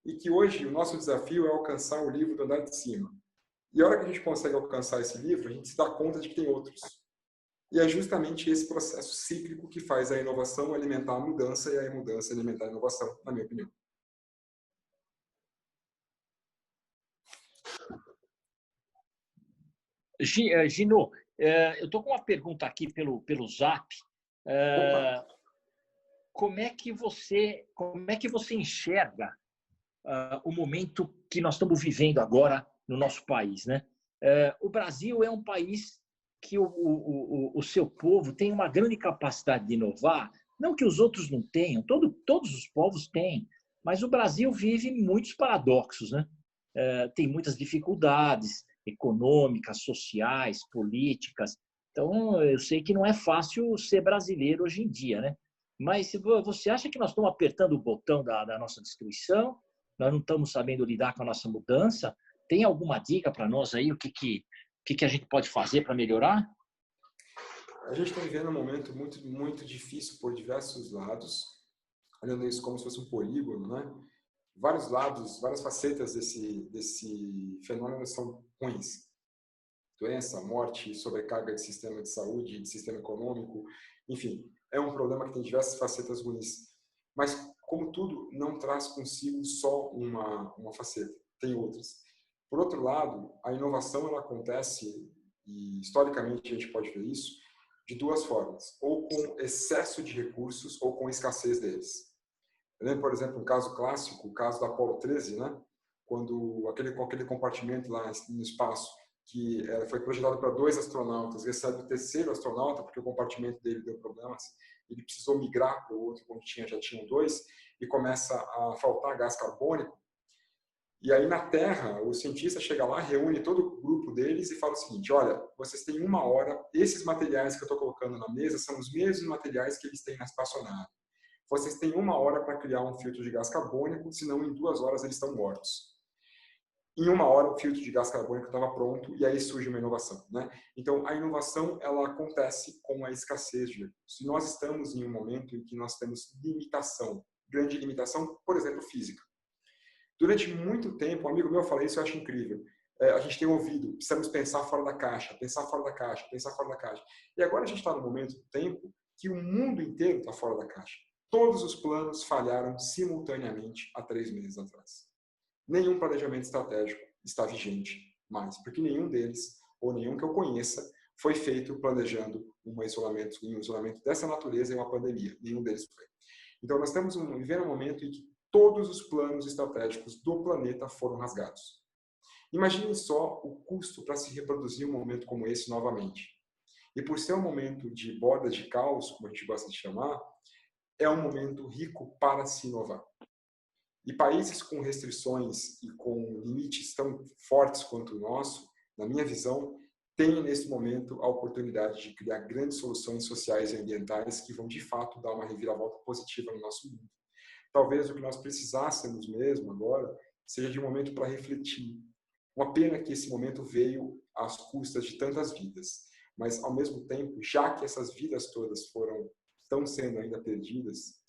E que hoje o nosso desafio é alcançar o livro do andar de cima. E a hora que a gente consegue alcançar esse livro, a gente se dá conta de que tem outros. E é justamente esse processo cíclico que faz a inovação alimentar a mudança e a mudança alimentar a inovação, na minha opinião. Gino, eu estou com uma pergunta aqui pelo Zap. Opa! Como é que você enxerga o momento que nós estamos vivendo agora no nosso país, né? O Brasil é um país que o seu povo tem uma grande capacidade de inovar, não que os outros não tenham, todos os povos têm, mas o Brasil vive muitos paradoxos, né? Tem muitas dificuldades econômicas, sociais, políticas. Então, eu sei que não é fácil ser brasileiro hoje em dia, né? Mas você acha que nós estamos apertando o botão da nossa destruição? Nós não estamos sabendo lidar com a nossa mudança? Tem alguma dica para nós aí? O que a gente pode fazer para melhorar? A gente está vivendo um momento muito, muito difícil por diversos lados, olhando isso como se fosse um polígono, né? Vários lados, várias facetas desse fenômeno são ruins. Doença, morte, sobrecarga de sistema de saúde, de sistema econômico, enfim, é um problema que tem diversas facetas ruins. Mas como tudo, não traz consigo só uma faceta, tem outras. Por outro lado, a inovação ela acontece, e historicamente a gente pode ver isso, de duas formas, ou com excesso de recursos ou com escassez deles. Eu lembro, por exemplo, um caso clássico, o caso da Apollo 13, né? Quando aquele compartimento lá no espaço, que foi projetado para 2 astronautas, recebe o 3º astronauta, porque o compartimento dele deu problemas, ele precisou migrar para o outro, onde já tinham 2, e começa a faltar gás carbônico. E aí, na Terra, o cientista chega lá, reúne todo o grupo deles e fala o seguinte: olha, vocês têm 1 hora, esses materiais que eu estou colocando na mesa são os mesmos materiais que eles têm na espaçonave. Vocês têm 1 hora para criar um filtro de gás carbônico, senão em 2 horas eles estão mortos. Em 1 hora, o filtro de gás carbônico estava pronto e aí surge uma inovação, né? Então, a inovação ela acontece com a escassez de recursos. E nós estamos em um momento em que nós temos limitação, grande limitação, por exemplo, física. Durante muito tempo, um amigo meu fala isso, eu acho incrível. A gente tem ouvido, precisamos pensar fora da caixa, pensar fora da caixa, pensar fora da caixa. E agora a gente está no momento do tempo que o mundo inteiro está fora da caixa. Todos os planos falharam simultaneamente há 3 meses atrás. Nenhum planejamento estratégico está vigente mais, porque nenhum deles, ou nenhum que eu conheça, foi feito planejando um isolamento dessa natureza e uma pandemia. Nenhum deles foi. Então, nós estamos vivendo um momento em que todos os planos estratégicos do planeta foram rasgados. Imaginem só o custo para se reproduzir um momento como esse novamente. E por ser um momento de bordas de caos, como a gente gosta de chamar, é um momento rico para se inovar. E países com restrições e com limites tão fortes quanto o nosso, na minha visão, têm nesse momento a oportunidade de criar grandes soluções sociais e ambientais que vão de fato dar uma reviravolta positiva no nosso mundo. Talvez o que nós precisássemos mesmo agora seja de um momento para refletir. Uma pena que esse momento veio às custas de tantas vidas, mas ao mesmo tempo, já que essas vidas todas estão sendo ainda perdidas,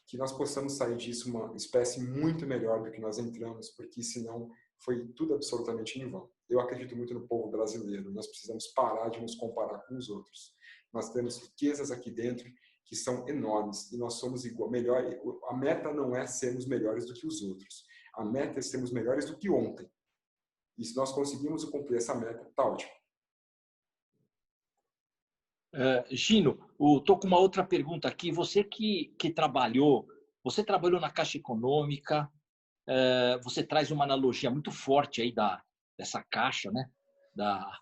que nós possamos sair disso uma espécie muito melhor do que nós entramos, porque senão foi tudo absolutamente em vão. Eu acredito muito no povo brasileiro, nós precisamos parar de nos comparar com os outros. Nós temos riquezas aqui dentro que são enormes e nós somos melhor. A meta não é sermos melhores do que os outros. A meta é sermos melhores do que ontem. E se nós conseguirmos cumprir essa meta, tá ótimo. Gino, estou com uma outra pergunta aqui. Você que trabalhou na Caixa Econômica, você traz uma analogia muito forte aí dessa caixa, né?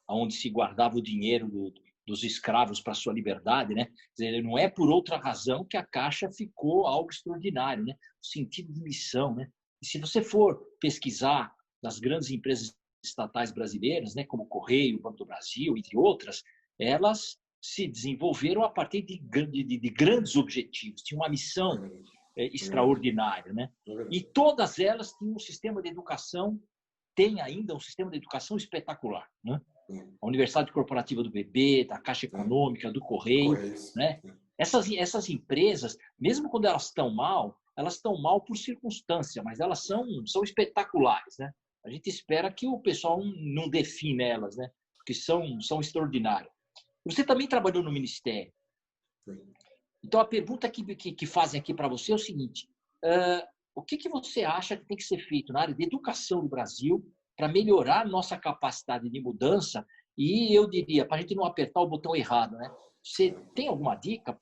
Onde se guardava o dinheiro dos escravos para sua liberdade, né? Quer dizer, não é por outra razão que a Caixa ficou algo extraordinário, né? O sentido de missão, né? E se você for pesquisar das grandes empresas estatais brasileiras, né, como o Correio, o Banco do Brasil, entre outras, elas se desenvolveram a partir de grandes objetivos, tinha uma missão extraordinária, né? E todas elas tinham um sistema de educação, tem ainda um sistema de educação espetacular, né? A Universidade Corporativa do BB, da Caixa Econômica, do Correio, né? Essas empresas, mesmo quando elas estão mal por circunstância, mas elas são espetaculares, né? A gente espera que o pessoal não define elas, né? Porque são extraordinárias. Você também trabalhou no Ministério. Então, a pergunta que fazem aqui para você é o seguinte: o que você acha que tem que ser feito na área de educação do Brasil para melhorar nossa capacidade de mudança? E eu diria, para a gente não apertar o botão errado, né? Você tem alguma dica?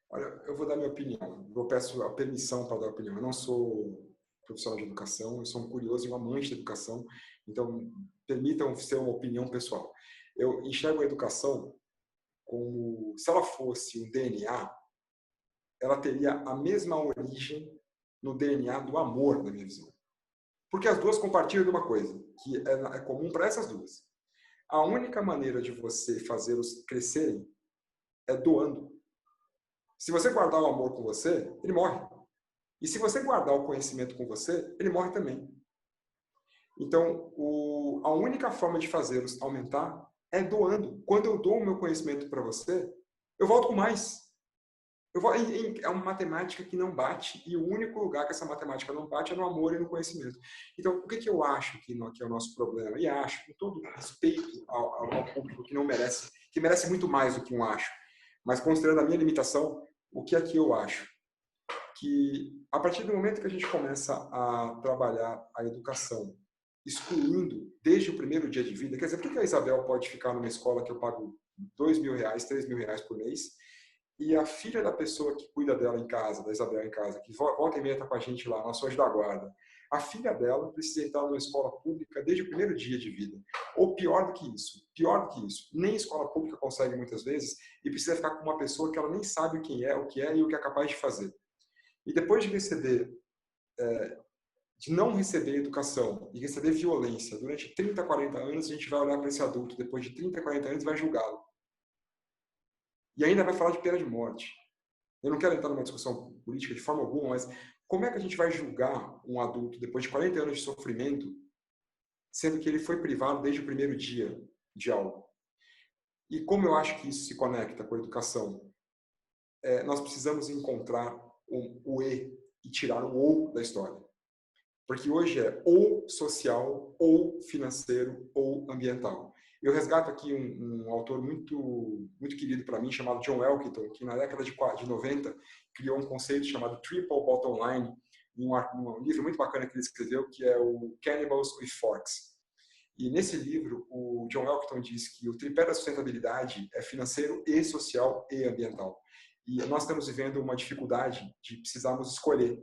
Olha, eu vou dar minha opinião. Eu peço a permissão para dar a opinião. Eu não sou profissional de educação, eu sou um curioso e um amante de educação, então permitam ser uma opinião pessoal. Eu enxergo a educação como, se ela fosse um DNA, ela teria a mesma origem no DNA do amor, na minha visão. Porque as duas compartilham de uma coisa, que é comum para essas duas. A única maneira de você fazê-los crescerem é doando. Se você guardar o amor com você, ele morre. E se você guardar o conhecimento com você, ele morre também. Então, a única forma de fazê-los aumentar é doando. Quando eu dou o meu conhecimento para você, eu volto com mais. É uma matemática que não bate, e o único lugar que essa matemática não bate é no amor e no conhecimento. Então, o que eu acho que é o nosso problema? E acho, com todo respeito ao público que merece muito mais do que um acho, mas considerando a minha limitação, o que é que eu acho? que a partir do momento que a gente começa a trabalhar a educação, excluindo desde o primeiro dia de vida, quer dizer, por que a Isabel pode ficar numa escola que eu pago R$2.000, R$3.000 por mês, e a filha da pessoa que cuida dela em casa, da Isabel em casa, que volta e meia está com a gente lá, nosso anjo da guarda, a filha dela precisa entrar numa escola pública desde o primeiro dia de vida. Ou pior do que isso, nem escola pública consegue muitas vezes, e precisa ficar com uma pessoa que ela nem sabe quem é, o que é e o que é capaz de fazer. E depois de receber, de não receber educação e receber violência durante 30, 40 anos, a gente vai olhar para esse adulto depois de 30, 40 anos e vai julgá-lo. E ainda vai falar de pena de morte. Eu não quero entrar numa discussão política de forma alguma, mas como é que a gente vai julgar um adulto depois de 40 anos de sofrimento, sendo que ele foi privado desde o primeiro dia de algo? E como eu acho que isso se conecta com a educação? Nós precisamos encontrar o E e tirar o ou da história. Porque hoje é ou social, ou financeiro, ou ambiental. Eu resgato aqui um autor muito, muito querido para mim, chamado John Elkington, que na década de 90 criou um conceito chamado Triple Bottom Line, um livro muito bacana que ele escreveu, que é o Cannibals with Forks. E nesse livro, o John Elkington diz que o tripé da sustentabilidade é financeiro e social e ambiental. E nós estamos vivendo uma dificuldade de precisarmos escolher.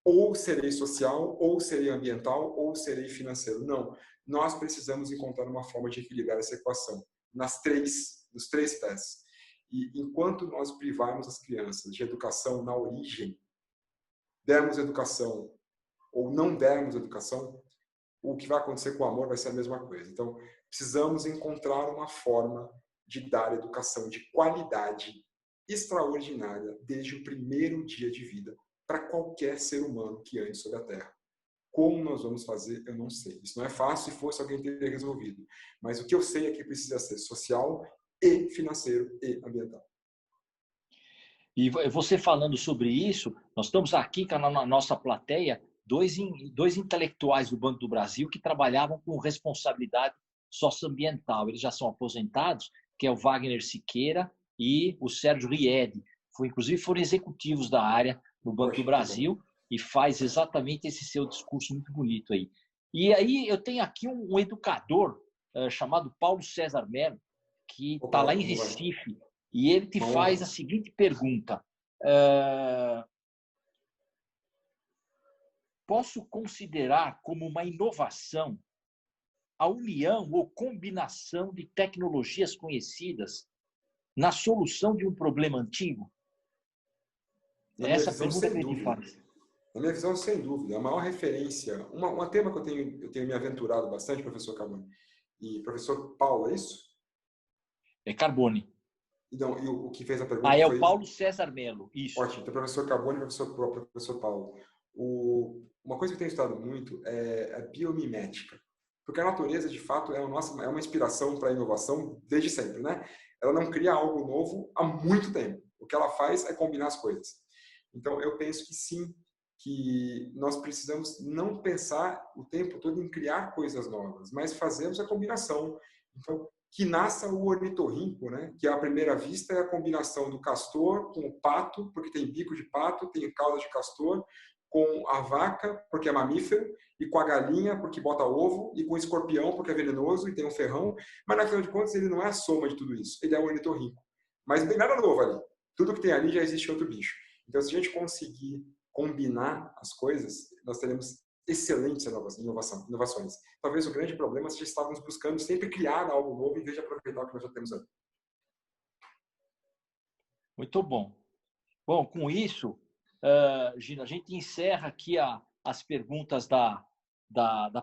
Ou serei social, ou serei ambiental, ou serei financeiro. Não. Nós precisamos encontrar uma forma de equilibrar essa equação nos três pés. E enquanto nós privarmos as crianças de educação na origem, dermos educação ou não dermos educação, o que vai acontecer com o amor vai ser a mesma coisa. Então, precisamos encontrar uma forma de dar educação de qualidade extraordinária desde o primeiro dia de vida para qualquer ser humano que ande sobre a Terra. Como nós vamos fazer, eu não sei. Isso não é fácil, se fosse alguém teria resolvido. Mas o que eu sei é que precisa ser social e financeiro e ambiental. E você falando sobre isso, nós estamos aqui na nossa plateia, dois intelectuais do Banco do Brasil que trabalhavam com responsabilidade socioambiental. Eles já são aposentados, que é o Wagner Siqueira e o Sérgio Riedi. Inclusive foram executivos da área no Banco do Brasil e faz exatamente esse seu discurso muito bonito aí. E aí eu tenho aqui um educador chamado Paulo César Mello, que está lá em Recife, e ele te faz a seguinte pergunta. Posso considerar como uma inovação a união ou combinação de tecnologias conhecidas na solução de um problema antigo? Essa pergunta que ele faz. Na minha visão, sem dúvida. A maior referência, um tema que eu tenho me aventurado bastante, professor Carboni, e professor Paulo, é isso? É Carboni. Então, e o que fez a pergunta é foi... o Paulo César Mello, isso. Ótimo, então professor Carboni e professor Paulo. Uma coisa que eu tenho estudado muito é a biomimética. Porque a natureza, de fato, é uma inspiração para a inovação desde sempre, né? Ela não cria algo novo há muito tempo. O que ela faz é combinar as coisas. Então, eu penso que sim, que nós precisamos não pensar o tempo todo em criar coisas novas, mas fazermos a combinação. Então, que nasça o ornitorrinco, né? Que à primeira vista é a combinação do castor com o pato, porque tem bico de pato, tem cauda de castor, com a vaca, porque é mamífero, e com a galinha, porque bota ovo, e com o escorpião, porque é venenoso e tem um ferrão, mas, na final de contas, ele não é a soma de tudo isso, ele é o ornitorrinco. Mas não tem nada novo ali. Tudo que tem ali já existe outro bicho. Então, se a gente conseguir combinar as coisas, nós teremos excelentes inovações. Talvez o grande problema seja estarmos buscando sempre criar algo novo em vez de aproveitar o que nós já temos ali. Muito bom. Bom, com isso, Gino, a gente encerra aqui as perguntas da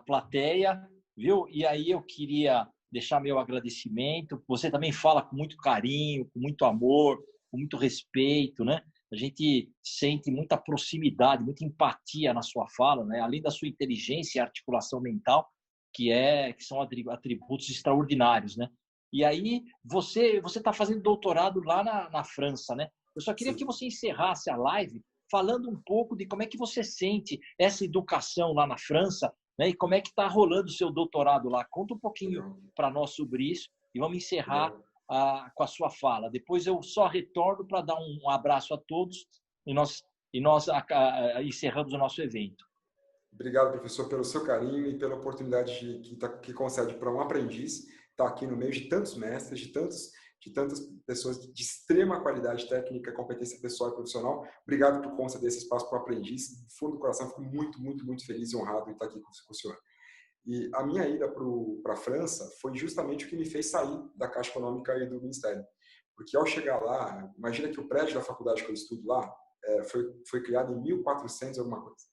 plateia, viu? E aí eu queria deixar meu agradecimento. Você também fala com muito carinho, com muito amor, com muito respeito, né? A gente sente muita proximidade, muita empatia na sua fala, né? Além da sua inteligência e articulação mental, que são atributos extraordinários, né? E aí você está fazendo doutorado lá na França, né? Eu só queria que você encerrasse a live falando um pouco de como é que você sente essa educação lá na França, né? E como é que está rolando o seu doutorado lá. Conta um pouquinho para nós sobre isso e vamos encerrar com a sua fala. Depois eu só retorno para dar um abraço a todos e nós e nós encerramos o nosso evento. Obrigado, professor, pelo seu carinho e pela oportunidade que concede para um aprendiz estar aqui no meio de tantos mestres, de tantas pessoas de extrema qualidade técnica, competência pessoal e profissional. Obrigado por conceder esse espaço para o aprendiz. Do fundo do coração, fico muito, muito, muito feliz e honrado em estar aqui com o senhor. E a minha ida para a França foi justamente o que me fez sair da Caixa Econômica e do Ministério. Porque ao chegar lá, imagina que o prédio da faculdade que eu estudo lá foi criado em 1400 e alguma coisa.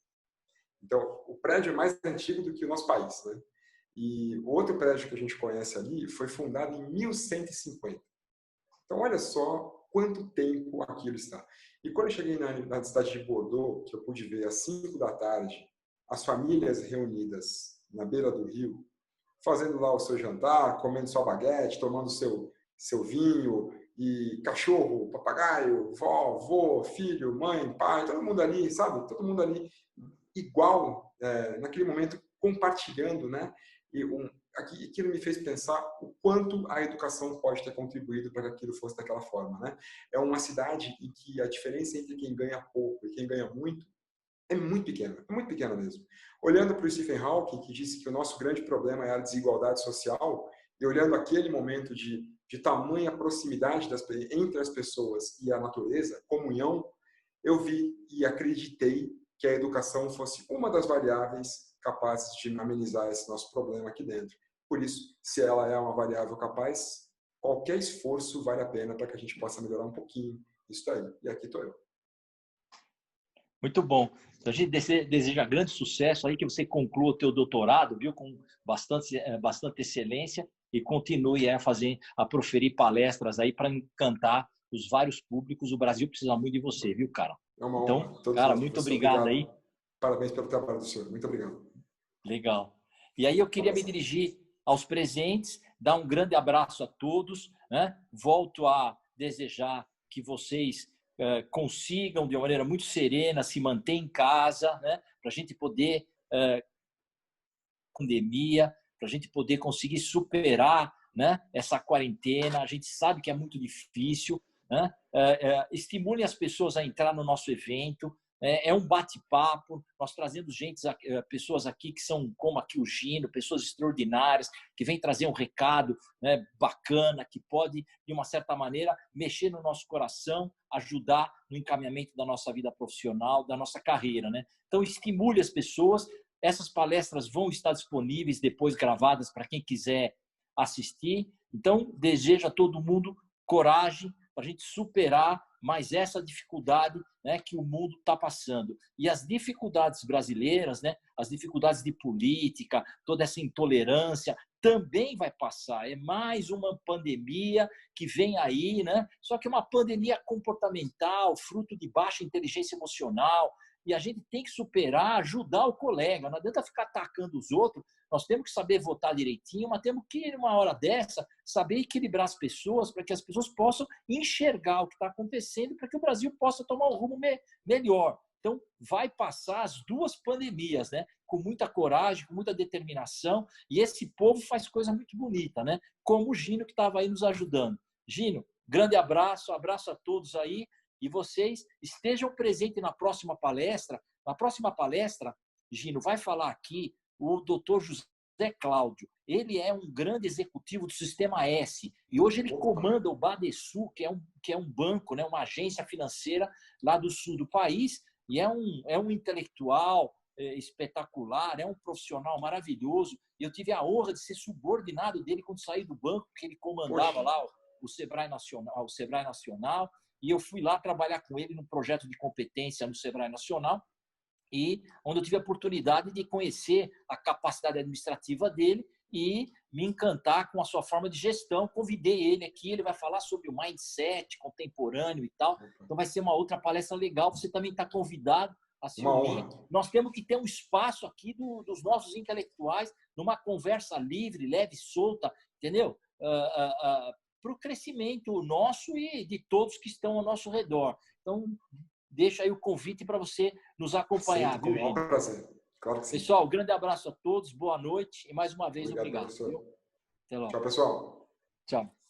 Então, o prédio é mais antigo do que o nosso país, né? E o outro prédio que a gente conhece ali foi fundado em 1150. Então, olha só quanto tempo aquilo está. E quando eu cheguei na cidade de Bordeaux, que eu pude ver às 5 da tarde, as famílias reunidas na beira do rio, fazendo lá o seu jantar, comendo sua baguete, tomando seu vinho, e cachorro, papagaio, vó, vô, filho, mãe, pai, todo mundo ali, sabe? Todo mundo ali igual, naquele momento, compartilhando, né? E aquilo me fez pensar o quanto a educação pode ter contribuído para que aquilo fosse daquela forma, né? É uma cidade em que a diferença entre quem ganha pouco e quem ganha muito é muito pequena mesmo. Olhando para o Stephen Hawking, que disse que o nosso grande problema é a desigualdade social, e olhando aquele momento de tamanha proximidade entre as pessoas e a natureza, comunhão, eu vi e acreditei que a educação fosse uma das variáveis capazes de amenizar esse nosso problema aqui dentro. Por isso, se ela é uma variável capaz, qualquer esforço vale a pena para que a gente possa melhorar um pouquinho isso aí. E aqui estou eu. Muito bom. A gente deseja grande sucesso aí, que você conclua o teu doutorado, viu, com bastante excelência, e continue a proferir palestras aí para encantar os vários públicos. O Brasil precisa muito de você, viu, cara? É uma então, honra. Todos cara, nós, muito professor. obrigado aí. Parabéns pelo trabalho do senhor. Muito obrigado. Legal. E aí eu queria me dirigir aos presentes, dar um grande abraço a todos, né? Volto a desejar que vocês consigam, de uma maneira muito serena, se manter em casa, né? Para a gente poder, pandemia, para a gente poder conseguir superar, né, essa quarentena. A gente sabe que é muito difícil, né? Estimule as pessoas a entrar no nosso evento. É um bate-papo, nós trazemos pessoas aqui que são como aqui o Gino, pessoas extraordinárias, que vêm trazer um recado, né, bacana, que pode, de uma certa maneira, mexer no nosso coração, ajudar no encaminhamento da nossa vida profissional, da nossa carreira, né? Então, estimule as pessoas. Essas palestras vão estar disponíveis depois, gravadas, para quem quiser assistir. Então, desejo a todo mundo coragem para a gente superar mais essa dificuldade, né, que o mundo está passando. E as dificuldades brasileiras, né, as dificuldades de política, toda essa intolerância, também vai passar. É mais uma pandemia que vem aí, né? Só que uma pandemia comportamental, fruto de baixa inteligência emocional, e a gente tem que superar, ajudar o colega. Não adianta ficar atacando os outros. Nós temos que saber votar direitinho, mas temos que, numa hora dessa, saber equilibrar as pessoas para que as pessoas possam enxergar o que está acontecendo, para que o Brasil possa tomar um rumo melhor. Então, vai passar as duas pandemias, né? Com muita coragem, com muita determinação, e esse povo faz coisa muito bonita, né? Como o Gino, que estava aí nos ajudando. Gino, grande abraço, abraço a todos aí, e vocês estejam presentes na próxima palestra. Na próxima palestra, Gino, vai falar aqui o Dr. José Cláudio. Ele é um grande executivo do Sistema S e hoje ele comanda o Badesul, que é um banco, né, uma agência financeira lá do sul do país, e é um intelectual espetacular, é um profissional maravilhoso. Eu tive a honra de ser subordinado dele quando saí do banco, porque ele comandava lá o Sebrae Nacional, e eu fui lá trabalhar com ele num projeto de competência no Sebrae Nacional, e onde eu tive a oportunidade de conhecer a capacidade administrativa dele e me encantar com a sua forma de gestão. Convidei ele aqui, ele vai falar sobre o mindset contemporâneo e tal. Então vai ser uma outra palestra legal. Você também está convidado a se unir. Nós temos que ter um espaço aqui dos nossos intelectuais, numa conversa livre, leve, solta, entendeu? Para o crescimento nosso e de todos que estão ao nosso redor. Então, deixa aí o convite para você nos acompanhar. Com o maior prazer. Claro que sim. Pessoal, grande abraço a todos, boa noite e mais uma vez obrigado. Professor. Até logo. Tchau, pessoal. Tchau.